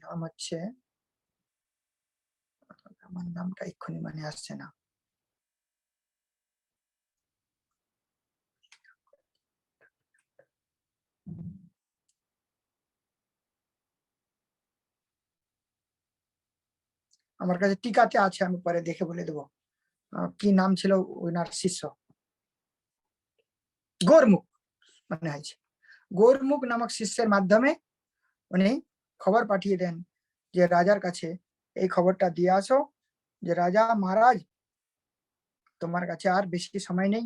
নাম হচ্ছে, আমার নামটা এক্ষুনি মনে আসছে না, আমার কাছে টিকাতে আছে, আমি পরে দেখে বলে দেবো কি নাম ছিল ওনার শিষ্য। গৌরমুখ মনে হয়েছে। গৌরমুখ নামক শিষ্যের মাধ্যমে উনি খবর পাঠিয়ে দেন যে রাজার কাছে এই খবরটা দিয়ে আসো যে রাজা মহারাজ, তোমার কাছে আর বেশি সময় নেই,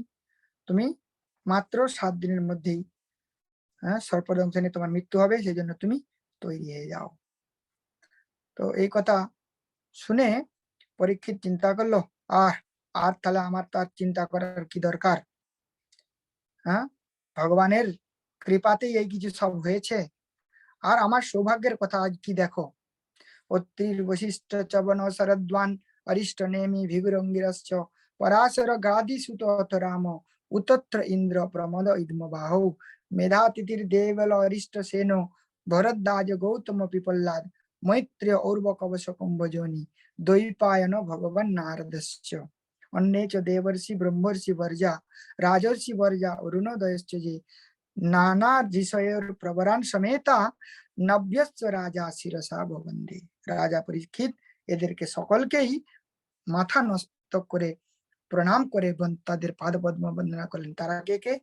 তুমি মাত্র 7 দিনের মধ্যেই সর্পদংশনে তোমার মৃত্যু হবে, সেই জন্য তুমি তৈরি হয়ে যাও। তো এই কথা শুনে পরীক্ষিত চিন্তা করলো, আর তাহলে আমার তো আর চিন্তা করার কি দরকার, ভগবানের কৃপাতেই এই কিছু সব হয়েছে। আর আমার সৌভাগ্যের কথা আজ কি দেখো, অত্রির বশিষ্ঠ চবন শরদ্বান অরিষ্ট নেমি ভিগুরঙ্গিরশ্চ পরাশর গাদি সুত রাম উতত্র ইন্দ্র প্রমদ ইদ্ম বাহু মেধাতিথির দেবল অরিষ্ট সেন ভরদ্বাজ গৌতম পিপল্লাদ মৈত্রেয় ঔর্ব কবশ কুম্ভজনি দ্বৈপায়ন ভগবান নারদশ্চ অন্যে চ দেবর্ষি ব্রহ্মর্ষি বর্জা রাজর্ষি বর্জা অরুণোদয়শ্চ যে নানা ঋষয়ের প্রবরান সমেতা নব্যস্ব রাজা শিরসা ভবন্দে। রাজা পরীক্ষিত এদেরকে সকলকেই মাথা নষ্ট করে প্রণাম করে তাদের পাদপদ্ম বন্দনা করলেন। তারা কে কে?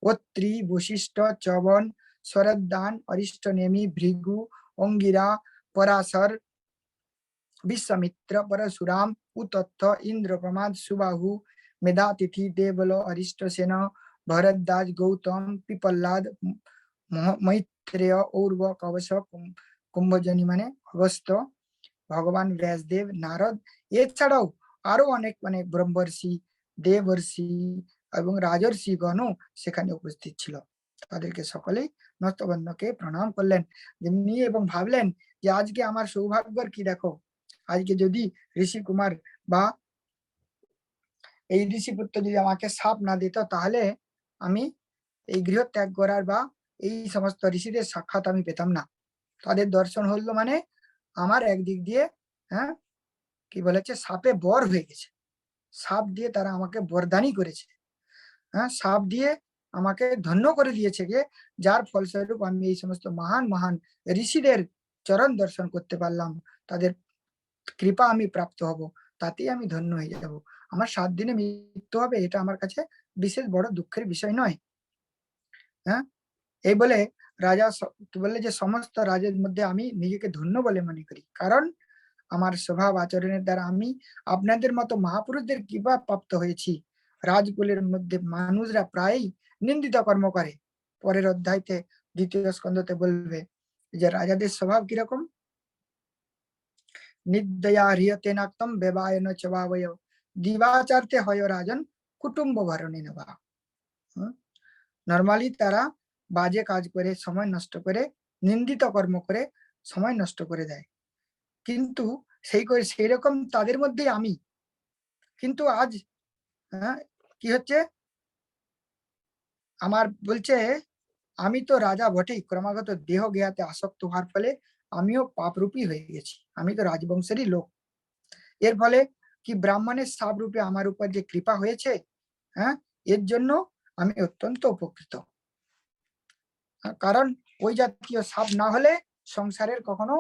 অত্রি, বশিষ্ঠ, চবন, শরদ্দান, অরিষ্ট নেমি, ভৃগু, অঙ্গিরা, পরাশর, বিশ্বামিত্র, পরশুরাম, উতত্থ, ইন্দ্র প্রমাদ, সুবাহু, মেধাতিথি, দেবল, অরিষ্ট সেন, ভরদ্বাজ, গৌতম, পিপল্লাদ, মৈত্রেয়, ঔর্ব, কবশ, কুম্ভজনী মানে অগস্ত্য, ভগবান ব্যাসদেব, নারদ, এছাড়াও আরো অনেক ব্রহ্মর্ষি, দেবর্ষি এবং রাজর্ষি গণও সেখানে উপস্থিত ছিল। তাদেরকে সকলেই নতবন্ধকে প্রণাম করলেন এবং ভাবলেন যে আজকে আমার সৌভাগ্যের কি দেখো, আজকে যদি ঋষি কুমার বা এই ঋষিপুত্র যদি আমাকে সাপ না দিত, তাহলে আমি এই গৃহ ত্যাগ করার বা এই সমস্ত ঋষিদের সাক্ষাৎ আমি পেতাম না। তাদের দর্শন হলো মানে আমার একদিক দিয়ে, হ্যাঁ, কি বলেছে, সাপে বর হয়ে গেছে। সাপ দিয়ে তারা আমাকে বরদানি করেছে, হ্যাঁ, সাপ দিয়ে আমাকে ধন্য করে দিয়েছে, যে যার ফলস্বরূপ আমি এই সমস্ত মহান মহান ঋষিদের চরণ দর্শন করতে পারলাম, তাদের কৃপা আমি প্রাপ্ত হব, তাতেই আমি ধন্য হয়ে যাব। আমার 7 দিনে মৃত্যু হবে, এটা আমার কাছে বিশেষ বড় দুঃখের বিষয় নয়। হ্যাঁ, এই বলে রাজা কি বললে, যে সমস্ত রাজের মধ্যে আমি নিজেকে ধন্য বলে মনে করি, কারণ আমার স্বভাব আচরণের দ্বারা আমি আপনাদের মতো মহাপুরুষদের কৃপা প্রাপ্ত হয়েছি। রাজকুলের মধ্যে মানুষরা প্রায়ই নিন্দিত কর্ম করে। পরের অধ্যায়তে 2য় স্কন্ধতে বলবে যে রাজাদের স্বভাব কিরকম। নির্দয়া হ্রিয়তে নাক্তম বেবায়ন চবাবয় দিবাচারতে হয় রাজন কুটুম্ব ভরণে নেবা। নর্মালি তারা বাজে কাজ করে, সময় নষ্ট করে, নিন্দিত কর্ম করে সময় নষ্ট করে দেয়, কিন্তু সেই রকম তাদের মধ্যে আমি। কিন্তু আজ, হ্যাঁ, কি হচ্ছে, আমার বলছে আমি তো রাজা বটেই, ক্রমাগত দেহ জ্ঞাতে আসক্ত হওয়ার ফলে আমিও পাপরূপী হয়ে গেছি। আমি তো রাজবংশেরই লোক। এর ফলে কি ব্রাহ্মণের সাপ রূপে আমার উপর যে কৃপা হয়েছে, হ্যাঁ, এর জন্য আমি অত্যন্ত উপকৃত। কারণ ওই জাতীয় সাপ না হলে সংসারের কখনো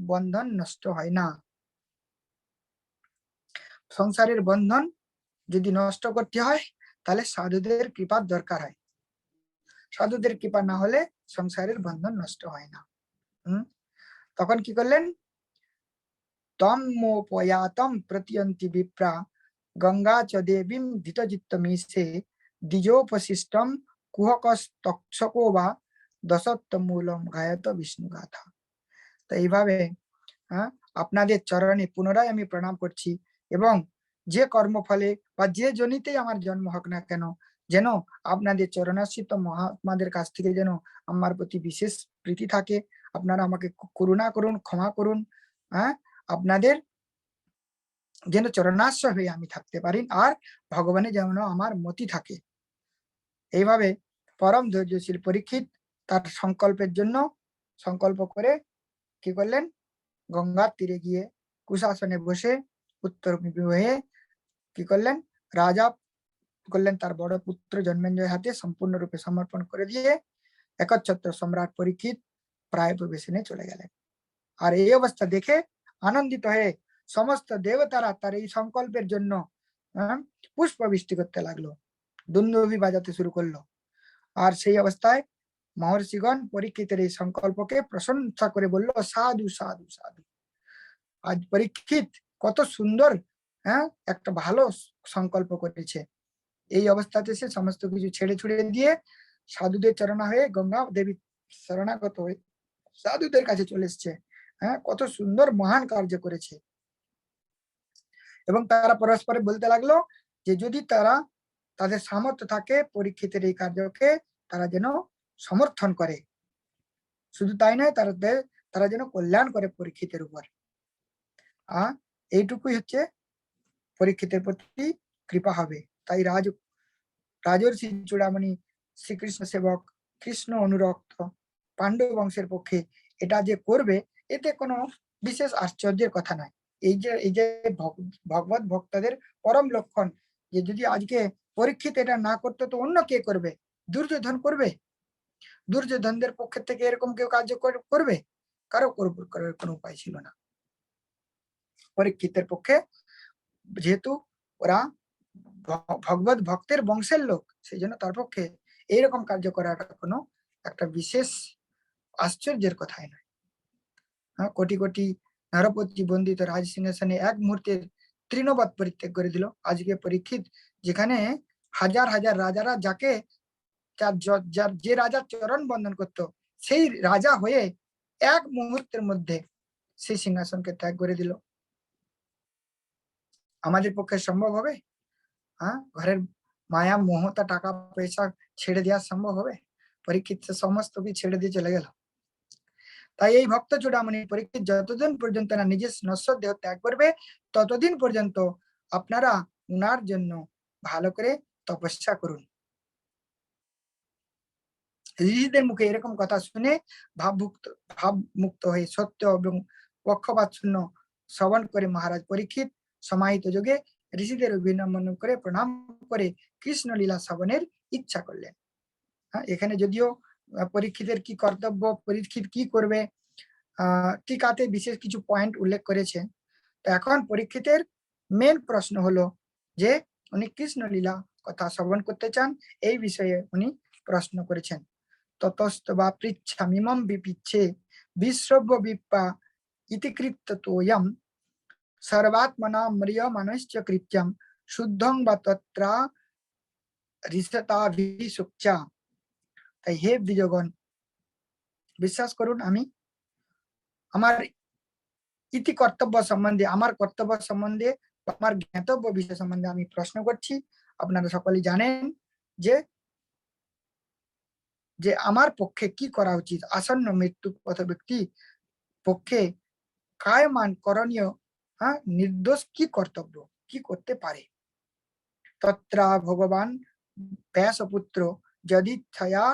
বন্ধন নষ্ট হয় না। সংসারের বন্ধন যদি নষ্ট করতে হয়, তাহলে সাধুদের কৃপার দরকার হয়। সাধুদের কৃপা না হলে সংসারের বন্ধন নষ্ট হয় না। তখন কি করলেন, তম্মোপয়াতম প্রতিয়ন্তি বিপ্রা গঙ্গা চ দেবীম ধৃতজিত্তমিষে দ্বিজোপশিষ্টম কুহকস্তক্ষকো বা দশত্তমূলম গায়ত বিষ্ণু গাথা। তো এইভাবে, হ্যাঁ, আপনাদের চরণে পুনরায় আমি প্রণাম করছি, এবং যে কর্মফলে বা যে জনিতেই আমার জন্ম হোক না কেন, যেন আপনাদের চরণাশ্রিত মহাত্মাদের কাছ থেকে যেন আমার প্রতি বিশেষ প্রীতি থাকে। আপনারা আমাকে করুণা করুন, ক্ষমা করুন, হ্যাঁ, আপনাদের যেন চরণাশ্রয় হয়ে আমি থাকতে পারি, আর ভগবানের যেন আমার মতি থাকে। এইভাবে পরম ধৈর্যশীল পরীক্ষিত তার সংকল্পের জন্য সংকল্প করে কি করলেন, গঙ্গার তীরে গিয়ে কুশাসনে বসে উত্তর হয়ে কি করলেন, রাজা করলেন তার বড় পুত্র জন্মেঞ্জয়ের হাতে সম্পূর্ণরূপে সমর্পণ করে দিয়ে একচ্ছত্র সম্রাট পরীক্ষিত প্রায় প্রবেশনে চলে গেলেন। আর এই অবস্থা দেখে আনন্দিত হয়ে সমস্ত দেবতারা তার এই সংকল্পের জন্য পুষ্প বৃষ্টি করতে লাগলো, দুন্দুভি বাজাতে শুরু করলো। আর সেই অবস্থায় মহর্ষিগণ পরীক্ষিতের এই সংকল্পকে প্রশংসা করে বলল, সাধু সাধু সাধু। আজ পরীক্ষিত কত সুন্দর, হ্যাঁ, একটা ভালো সংকল্প করেছে। এই অবস্থাতে সে সমস্ত কিছু ছেড়ে ছুড়ে দিয়ে সাধুদের চরণা হয়ে গঙ্গা দেবী শরণাগত হয়ে সাধুদের কাছে চলে এসছে। হ্যাঁ, কত সুন্দর মহান কার্য করেছে। এবং তারা পরস্পরে বলতে লাগলো যে যদি তাদের সামর্থ্য থাকে পরীক্ষিতের এই কার্যকে তারা যেন সমর্থন করে, শুধু তাই নয়, তারা যেন কল্যাণ করে পরীক্ষিতের উপর। এইটুকুই হচ্ছে পরীক্ষিতের প্রতি কৃপা হবে। তাই রাজর্ষি চূড়ামণি শ্রীকৃষ্ণ সেবক, কৃষ্ণ অনুরক্ত পাণ্ডব বংশের পক্ষে এটা যে করবে, এতে কোনো বিশেষ আশ্চর্যের কথা নয়। এই যে ভগবত ভক্তদের পরম লক্ষণ, যে যদি আজকে পরীক্ষিত এটা না করতো তো অন্য কে করবে? দুর্যোধন করবে? দুর্যোধনদের পক্ষে থেকে এরকম কেউ কার্য করবে? কারো করার কোনো উপায় ছিল না। পরীক্ষিতের পক্ষে, যেহেতু ওরা ভগবত ভক্তের বংশের লোক, সেই জন্য তার পক্ষে এইরকম কার্য করাটা কোনো একটা বিশেষ আশ্চর্যের কথাই নয়। কোটি কোটি নরপতি বন্দিত রাজ সিংহাসনে এক মুহূর্তের তৃণবৎ পরিত্যাগ করে দিল। আজকে পরীক্ষিত যেখানে হাজার হাজার রাজারা যাকে যে রাজার চরণ বন্দন করত, সেই রাজা হয়ে এক মুহূর্তের মধ্যে সেই সিংহাসনকে ত্যাগ করে দিল। আমাদের পক্ষে সম্ভব হবে? ঘরের মায়া মোহতা টাকা পয়সা ছেড়ে দেওয়া সম্ভব হবে? পরীক্ষিত সমস্ত কিছু ছেড়ে দিয়ে চলে গেল। তাই এই ভক্ত চূড়ামণি পরীক্ষিত যতদিন পর্যন্ত না নিজের নশ্বর দেহ ত্যাগ করবে ততদিন পর্যন্ত আপনারা উনার জন্য ভালো করে তপস্যা করুন। ঋষিদের মুখে এরকম কথা শুনে ভাবমুক্ত হয়ে সত্য এবং পক্ষপাত শূন্য শ্রবণ করে মহারাজ পরীক্ষিত সমাহিত যোগে ঋষিদের অভিনন্দন করে প্রণাম করে কৃষ্ণ লীলা শ্রবণের ইচ্ছা করলেন। এখানে যদিও পরীক্ষিতের কি কর্তব্য, পরীক্ষিত কি করবে, টিকাতে বিশেষ কিছু পয়েন্ট উল্লেখ করেছেন। তো এখন পরীক্ষিতের মেন প্রশ্ন হলো যে উনি কৃষ্ণ লীলা কথা শ্রবণ করতে চান, এই বিষয়ে উনি প্রশ্ন করেছেন। ততস্থ বা পৃচ্ছামিমম বিপিচ্ছে বিশ্রব্য বিপ্পা ইতি কৃত্যতোয়ম সর্বাত্মনা ম্রিয়মাণশ্চ কৃত্যম শুদ্ধং বা তত্রা ঋষতাভিষুক্তা। তাই হে দ্বিজগণ, বিশ্বাস করুন আমি আমার ইতি কর্তব্য সম্বন্ধে, আমার কর্তব্য সম্বন্ধে, আমার জ্ঞাতব্য বিষয় সম্বন্ধে আমি প্রশ্ন করছি। আপনারা সকলেই জানেন যে যে আমার পক্ষে কি করা উচিত, আসন্ন মৃত্যু পথ ব্যক্তি পক্ষে কায়মান করণীয়, নির্দোষ কি কর্তব্য, কি করতে পারে। তত্রা ভগবান ব্যাসপুত্র যদিচ্ছয়া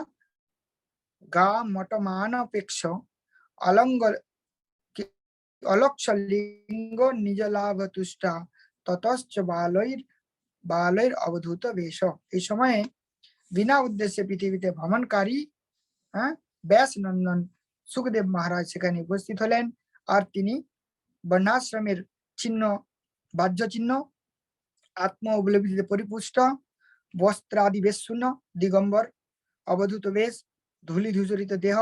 গা মটমানপেক্ষ অলঙ্গ অলক্ষলিঙ্গ নিজ লাভ তুষ্টা ততশ্চ বালৈর অবধূত বেশ। এই সময়ে বিনা উদ্দেশ্যে পৃথিবীতে ভ্রমণকারী ব্যাস নন্দন সুখদেব মহারাজ সেখানে উপস্থিত হলেন। আর তিনি বর্ণাশ্রমের চিহ্ন, বাহ্য চিহ্ন, আত্ম উপলব্ধিতে পরিপুষ্ট, বস্ত্রাদি বেশ শূন্য, দিগম্বর, অবধূত বেশ, ধূলি ধূসরিত দেহ,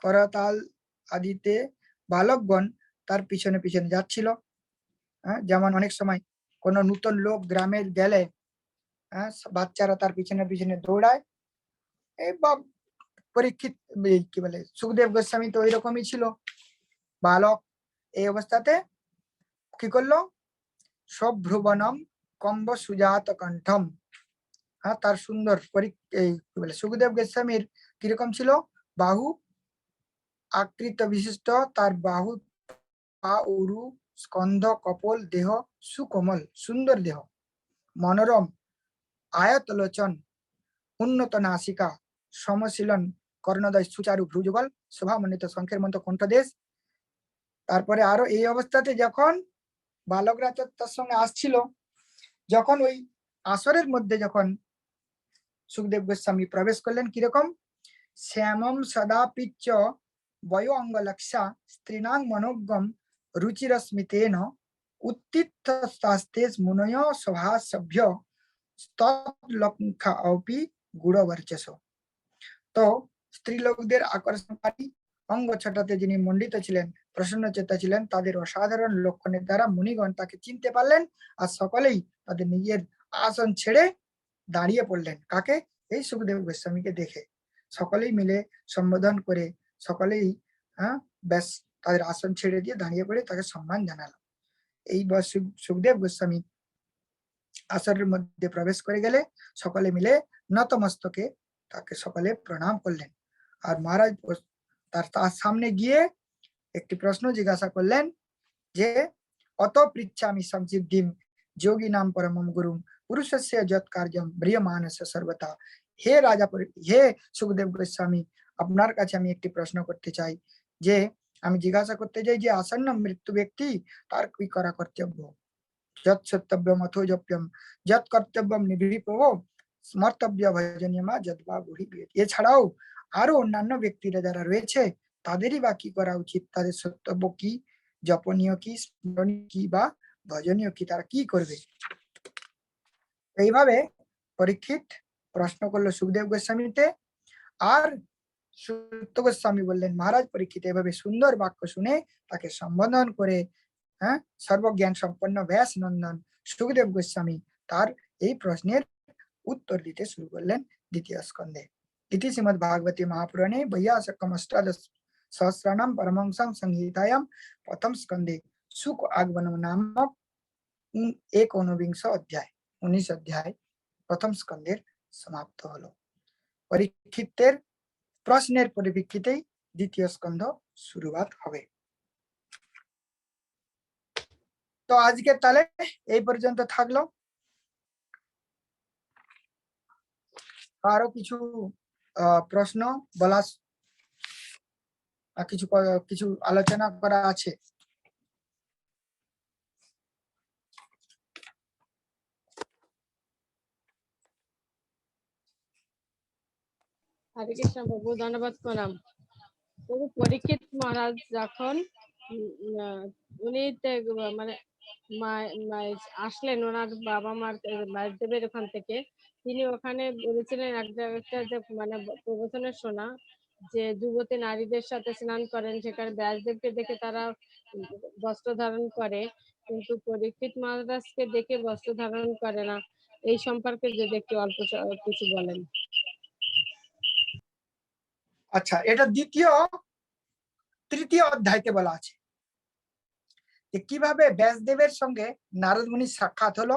করতাল আদিতে বালকগণ তার পিছনে পিছনে যাচ্ছিল। যেমন অনেক সময় কোনো নূতন লোক গ্রামে গেলে বাচ্চারা তার পিছনে পিছনে দৌড়ায়, এই বা পরীক্ষিত কি বলে সুখদেব গোস্বামী তো ওইরকমই ছিল, বালক। এই অবস্থাতে কি করলো, সভ্রুবনম কম্ব সুজাত কণ্ঠম, তার সুন্দর এই কি বলে সুখদেব গোস্বামীর কিরকম ছিল, বাহু আকৃত বিশিষ্ট, তার বাহু, পা, উরু, স্কন্ধ, কপল, দেহ সুকোমল, সুন্দর দেহ, মনোরম আয়তলোচন, উন্নত নাসিকা, সমশীলন কর্ণদয়, সুচারু ভ্রুযুগল, শোভামণ্ডিত শঙ্খের মতো কণ্ঠদেশ। তারপরে আরো এই অবস্থাতে যখন বালকরা তার সঙ্গে আসছিল, যখন ওই আসরের মধ্যে যখন সুখদেব গোস্বামী প্রবেশ করলেন, কিরকম, শ্যামম সদা পিচ্চ বয় অঙ্গলক্ষা স্ত্রীণাং মনোজ্ঞম রুচিরস্মিতেন উত্থিতাস্তে মুনয় সভাসভ্য স্তলক্ষা অপি গুড়বর্চস। তো স্ত্রীলোকদের আকর্ষণকারী অঙ্গ ছটাতে যিনি মণ্ডিত ছিলেন, প্রসন্নচেতা ছিলেন, তাদের অসাধারণ লক্ষণের দ্বারা মুনিগণ তাকে চিনতে পারলেন, আর সকলেই তাদের নিজের আসন ছেড়ে দাঁড়িয়ে পড়লেন। কাকে? এই সুখদেব গোস্বামীকে দেখে সকলেই মিলে সম্বোধন করে, সকলেই ব্যাস তাদের আসন ছেড়ে দিয়ে দাঁড়িয়ে পড়ে তাকে সম্মান জানালো। এই সুখদেব গোস্বামী আসরের মধ্যে প্রবেশ করে গেলে সকলে মিলে নতমস্তকে তাকে সকলে প্রণাম করলেন। আর মহারাজ তার সামনে গিয়ে একটি প্রশ্ন জিজ্ঞাসা করলেন যে অত পৃচ্ছামি সংসিদ্ধিম যোগী নাম পরমম গুরুম পুরুষস্য যৎ কার্যম ব্রিয়মানস্য সর্বতা। হে রাজা, হে সুখদেব গোস্বামী, আপনার কাছে আমি একটি প্রশ্ন করতে চাই, যে আমি জিজ্ঞাসা করতে চাই যে আসন্ন মৃত্যু ব্যক্তি তার কি করা কর্তব্য। যৎ সত্যব্যম অথো জপ্যম যৎ কর্তব্যম নিভৃপো স্মর্তব্য ভজনীয়মা যদ্বা বুড়ি। এছাড়াও আরো অন্যান্য ব্যক্তিরা যারা রয়েছে তাদেরই বা কি করা উচিত, তাদের সত্যব্য কি, জপনীয় কি, স্মরণীয় কি বা ভজনীয় কি, তারা কি করবে। এইভাবে পরীক্ষিত প্রশ্ন করলো সুখদেব গোস্বামীতে। আর সুত গোস্বামী বললেন, মহারাজ পরীক্ষিত এভাবে সুন্দর বাক্য শুনে তাকে সম্বোধন করে সর্বজ্ঞান সম্পন্ন ব্যাস নন্দন সুখদেব গোস্বামী তার এই প্রশ্নের উত্তর দিতে শুরু করলেন দ্বিতীয় স্কন্ধে। ইতি শ্রীমদ্ ভাগবতী মহাপুরাণে বৈয়াসকম অষ্টাদশ সহস্রাणां परमहंसं संहितायां प्रथम स्कंदे सुख আগমন নামক 19 অধ্যায় 19 অধ্যায় প্রথম স্কন্ধের সমাপ্ত হলো। পরীক্ষিতের প্রশ্নের পরিপ্রেক্ষিতেই দ্বিতীয় স্কন্ধ শুরুবাত হবে। তো আজকে তাহলে এই পর্যন্ত থাকলো। আরো কিছু প্রশ্ন বলা, কিছু কিছু আলোচনা করা আছে? হরে কৃষ্ণ প্রভু, ধন্যবাদ প্রণাম। প্রভু পরীক্ষিত মহারাজ যখন উনি মানে আসলেন ওনার বাবা মার ব্যাসদেবের ওখান থেকে, তিনি ওখানে বলেছিলেন একটা যে মানে প্রবচনের শোনা যে যুবতী নারীদের সাথে স্নান করেন, সেখানে ব্যাসদেবকে দেখে তারা বস্ত্র ধারণ করে, কিন্তু পরীক্ষিত মহারাজকে দেখে বস্ত্র ধারণ করে না। এই সম্পর্কে যদি একটু অল্প কিছু বলেন। আচ্ছা, এটা তৃতীয় অধ্যায়তে বলা আছে যে কিভাবে ব্যাসদেবের সঙ্গে নারদ মুনির সাক্ষাৎ হলো,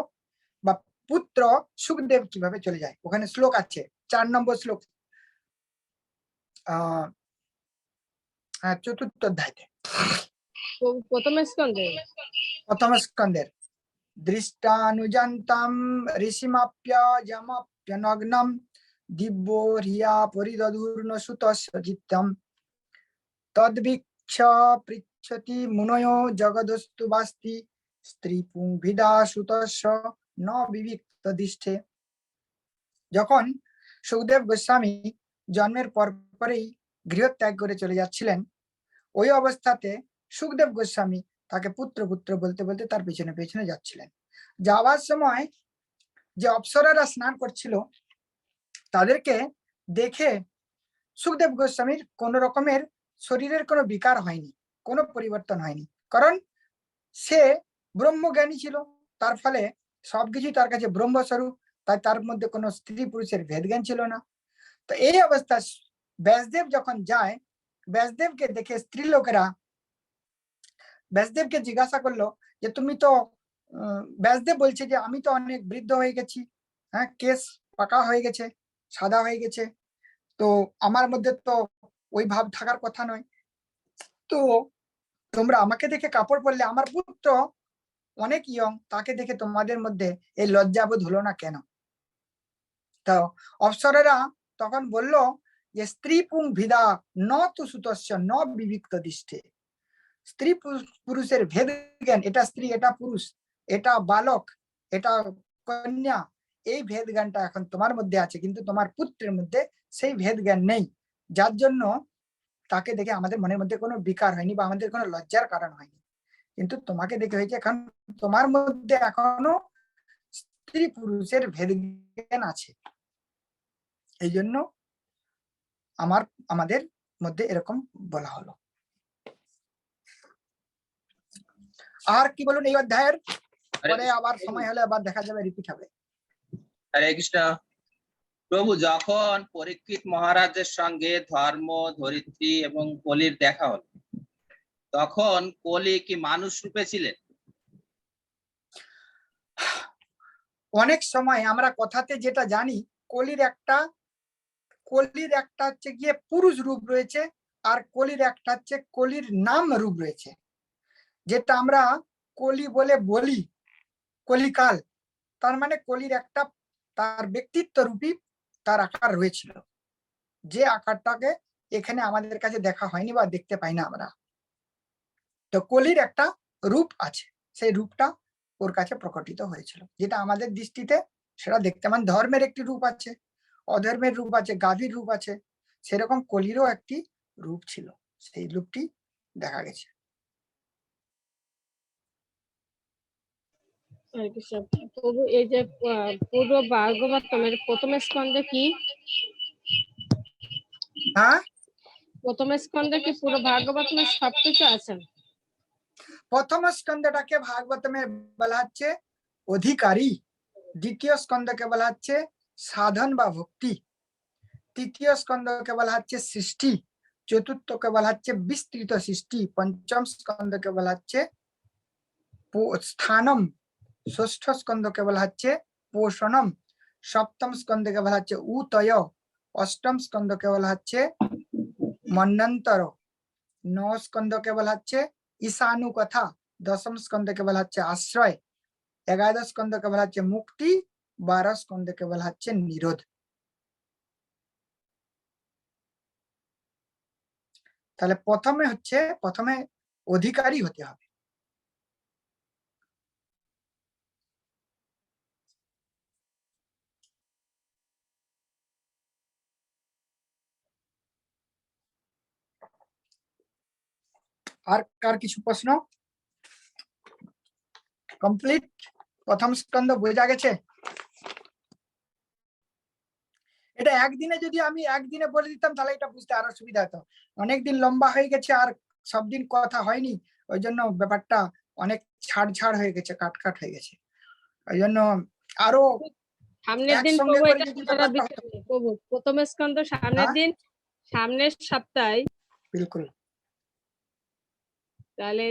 বা পুত্র সুখদেব কিভাবে চলে যায়। ওখানে শ্লোক আছে, 4 নম্বর শ্লোক, চতুর্থ অধ্যায়তে, প্রথম স্কন্ধের। দৃষ্টানুজন্তাম ঋষিমাপ্যজমাপ্যনগ্নম দিব্য হ্রিয়া পরিদধূর্ণ সুতস্য চিত্তম তদ্বীক্ষ পৃচ্ছতি মুনয়ো জগদস্তু বাস্তি স্ত্রী পুংভিদা সুতস্য ন বিবিক্ত দৃষ্টে। যখন সুখদেব গোস্বামী জন্মের পরেই গৃহত্যাগ করে চলে যাচ্ছিলেন, ওই অবস্থাতে সুখদেব গোস্বামী তাকে পুত্র পুত্র বলতে বলতে তার পেছনে পেছনে যাচ্ছিলেন। যাওয়ার সময় যে অপ্সরারা স্নান করছিল তাদেরকে দেখে সুখদেব গোস্বামীর কোন রকমের শরীরের কোনো বিকার হয়নি, কোনো পরিবর্তন হয়নি, কারণ সে ব্রহ্মজ্ঞানী ছিল। তার ফলে সবকিছু তার কাছে ব্রহ্মস্বরূপ, তাই তার মধ্যে কোনো স্ত্রী পুরুষের ভেদজ্ঞান ছিল না। তো এই অবস্থা ব্যাসদেব যখন যায়, ব্যাসদেবকে দেখে স্ত্রী লোকেরা ব্যাসদেবকে জিজ্ঞাসা করলো যে তুমি তো, ব্যাসদেব বলছে যে আমি তো অনেক বৃদ্ধ হয়ে গেছি, হ্যাঁ, কেশ পাকা হয়ে গেছে, সাদা হয়ে গেছে, তো আমার মধ্যে তো ওই ভাব থাকার কথা নয়, তো তোমরা আমাকে দেখে কাপড় পরলে, আমার পুত্র অনেক ইয়ং, তাকে দেখে তোমাদের মধ্যে এই লজ্জাবোধ হলো না কেন? তো অপ্সরেরা তখন বলল যে স্ত্রী পুং ভিদা ন তু সুতস্য ন বিবিক্ত দৃষ্টে। স্ত্রী পুরুষের ভেদ জ্ঞান, এটা স্ত্রী, এটা পুরুষ, এটা বালক, এটা কন্যা, এই ভেদ জ্ঞানটা এখন তোমার মধ্যে আছে, কিন্তু তোমার পুত্রের মধ্যে সেই ভেদ জ্ঞান নেই, যার জন্য তাকে দেখে আমাদের মনের মধ্যে কোনো বিকার হয়নি বা আমাদের কোনো লজ্জার কারণ হয়নি। কিন্তু তোমাকে দেখে হয়েছে এখন তোমার মধ্যে এখনো স্ত্রী পুরুষের ভেদ জ্ঞান আছে, এই জন্য আমাদের মধ্যে এরকম বলা হলো। আর কি বলুন এই অধ্যায়ের পরে, আবার সময় হলে আবার দেখা যাবে, রিপিট হবে। হরে কৃষ্ণ প্রভু, যখন পরীক্ষিত মহারাজের সঙ্গে ধর্ম, ধরিত্রী এবং কলির দেখা হলো, তখন কলি কি মানুষ রূপে ছিলেন? অনেক সময় আমরা কথাতে যেটা জানি, কলির একটা হচ্ছে গিয়ে পুরুষ রূপ রয়েছে, আর কলির একটা হচ্ছে কলির নাম রূপ রয়েছে, যেটা আমরা কলি বলি কলিকাল, তার মানে কলির একটা তার ব্যক্তিত্ব রূপী তার আকার রয়েছিল, যে আকারটাকে এখানে আমাদের কাছে দেখা হয়নি বা দেখতে পাই না আমরা। তো কলির একটা রূপ আছে, সেই রূপটা ওর কাছে প্রকটিত হয়েছিল, যেটা আমাদের দৃষ্টিতে সেটা দেখতে, মানে ধর্মের একটি রূপ আছে, অধর্মের রূপ আছে, গাভীর রূপ আছে, সেরকম কলিরও একটি রূপ ছিল, সেই রূপটি দেখা গেছে। প্রভু, এই যে পূর্ব ভাগবতমের প্রথম স্কন্ধে কি, হ্যাঁ, প্রথম স্কন্ধে কি পুরো ভাগবতমের সবকিছু আছে? প্রথম স্কন্ধটাকে ভাগবতমে বলা হচ্ছে অধিকারী, দ্বিতীয় স্কন্ধকে বলা হচ্ছে সাধন বা ভক্তি, তৃতীয় স্কন্ধকে বলা হচ্ছে সৃষ্টি, চতুর্থকে বলা হচ্ছে বিস্তৃত সৃষ্টি, পঞ্চম স্কন্ধকে বলা হচ্ছে স্থানম, ষষ্ঠ স্কন্ধকে বলা হচ্ছে পোষণম, সপ্তম স্কন্ধকে বলা হচ্ছে উতয়, অষ্টম স্কন্ধকে বলা হচ্ছে মন্বন্তর, 9 স্কন্ধকে বলা হচ্ছে ঈশানু কথা, 10ম স্কন্ধকে বলা হচ্ছে আশ্রয়, 11 স্কন্ধকে বলা হচ্ছে মুক্তি, 12 স্কন্ধকে বলা হচ্ছে নিরোধ। তাহলে প্রথমে অধিকারী হতে হবে। আর কার কিছু প্রশ্ন? কমপ্লিট? প্রথম স্কন্ধ বোঝা গেছে? এটা একদিনে যদি আমি একদিনে বলে দিতাম তাহলে এটা বুঝতে আরো সুবিধা হতো। অনেকদিন লম্বা হয়ে গেছে আর সব দিন কথা হয়নি, ওই জন্য ব্যাপারটা অনেক ছাড় হয়ে গেছে, কাট হয়ে গেছে। ওই জন্য আরো সামনের দিন একসঙ্গে প্রভু করে এটা যদি সারা ব্যাপারটা হতো। বিকেলে, প্রভু প্রথম স্কন্ধ সামনের হ্যাঁ? দিন, সামনের সপ্তাহে, বিলকুল। তাহলে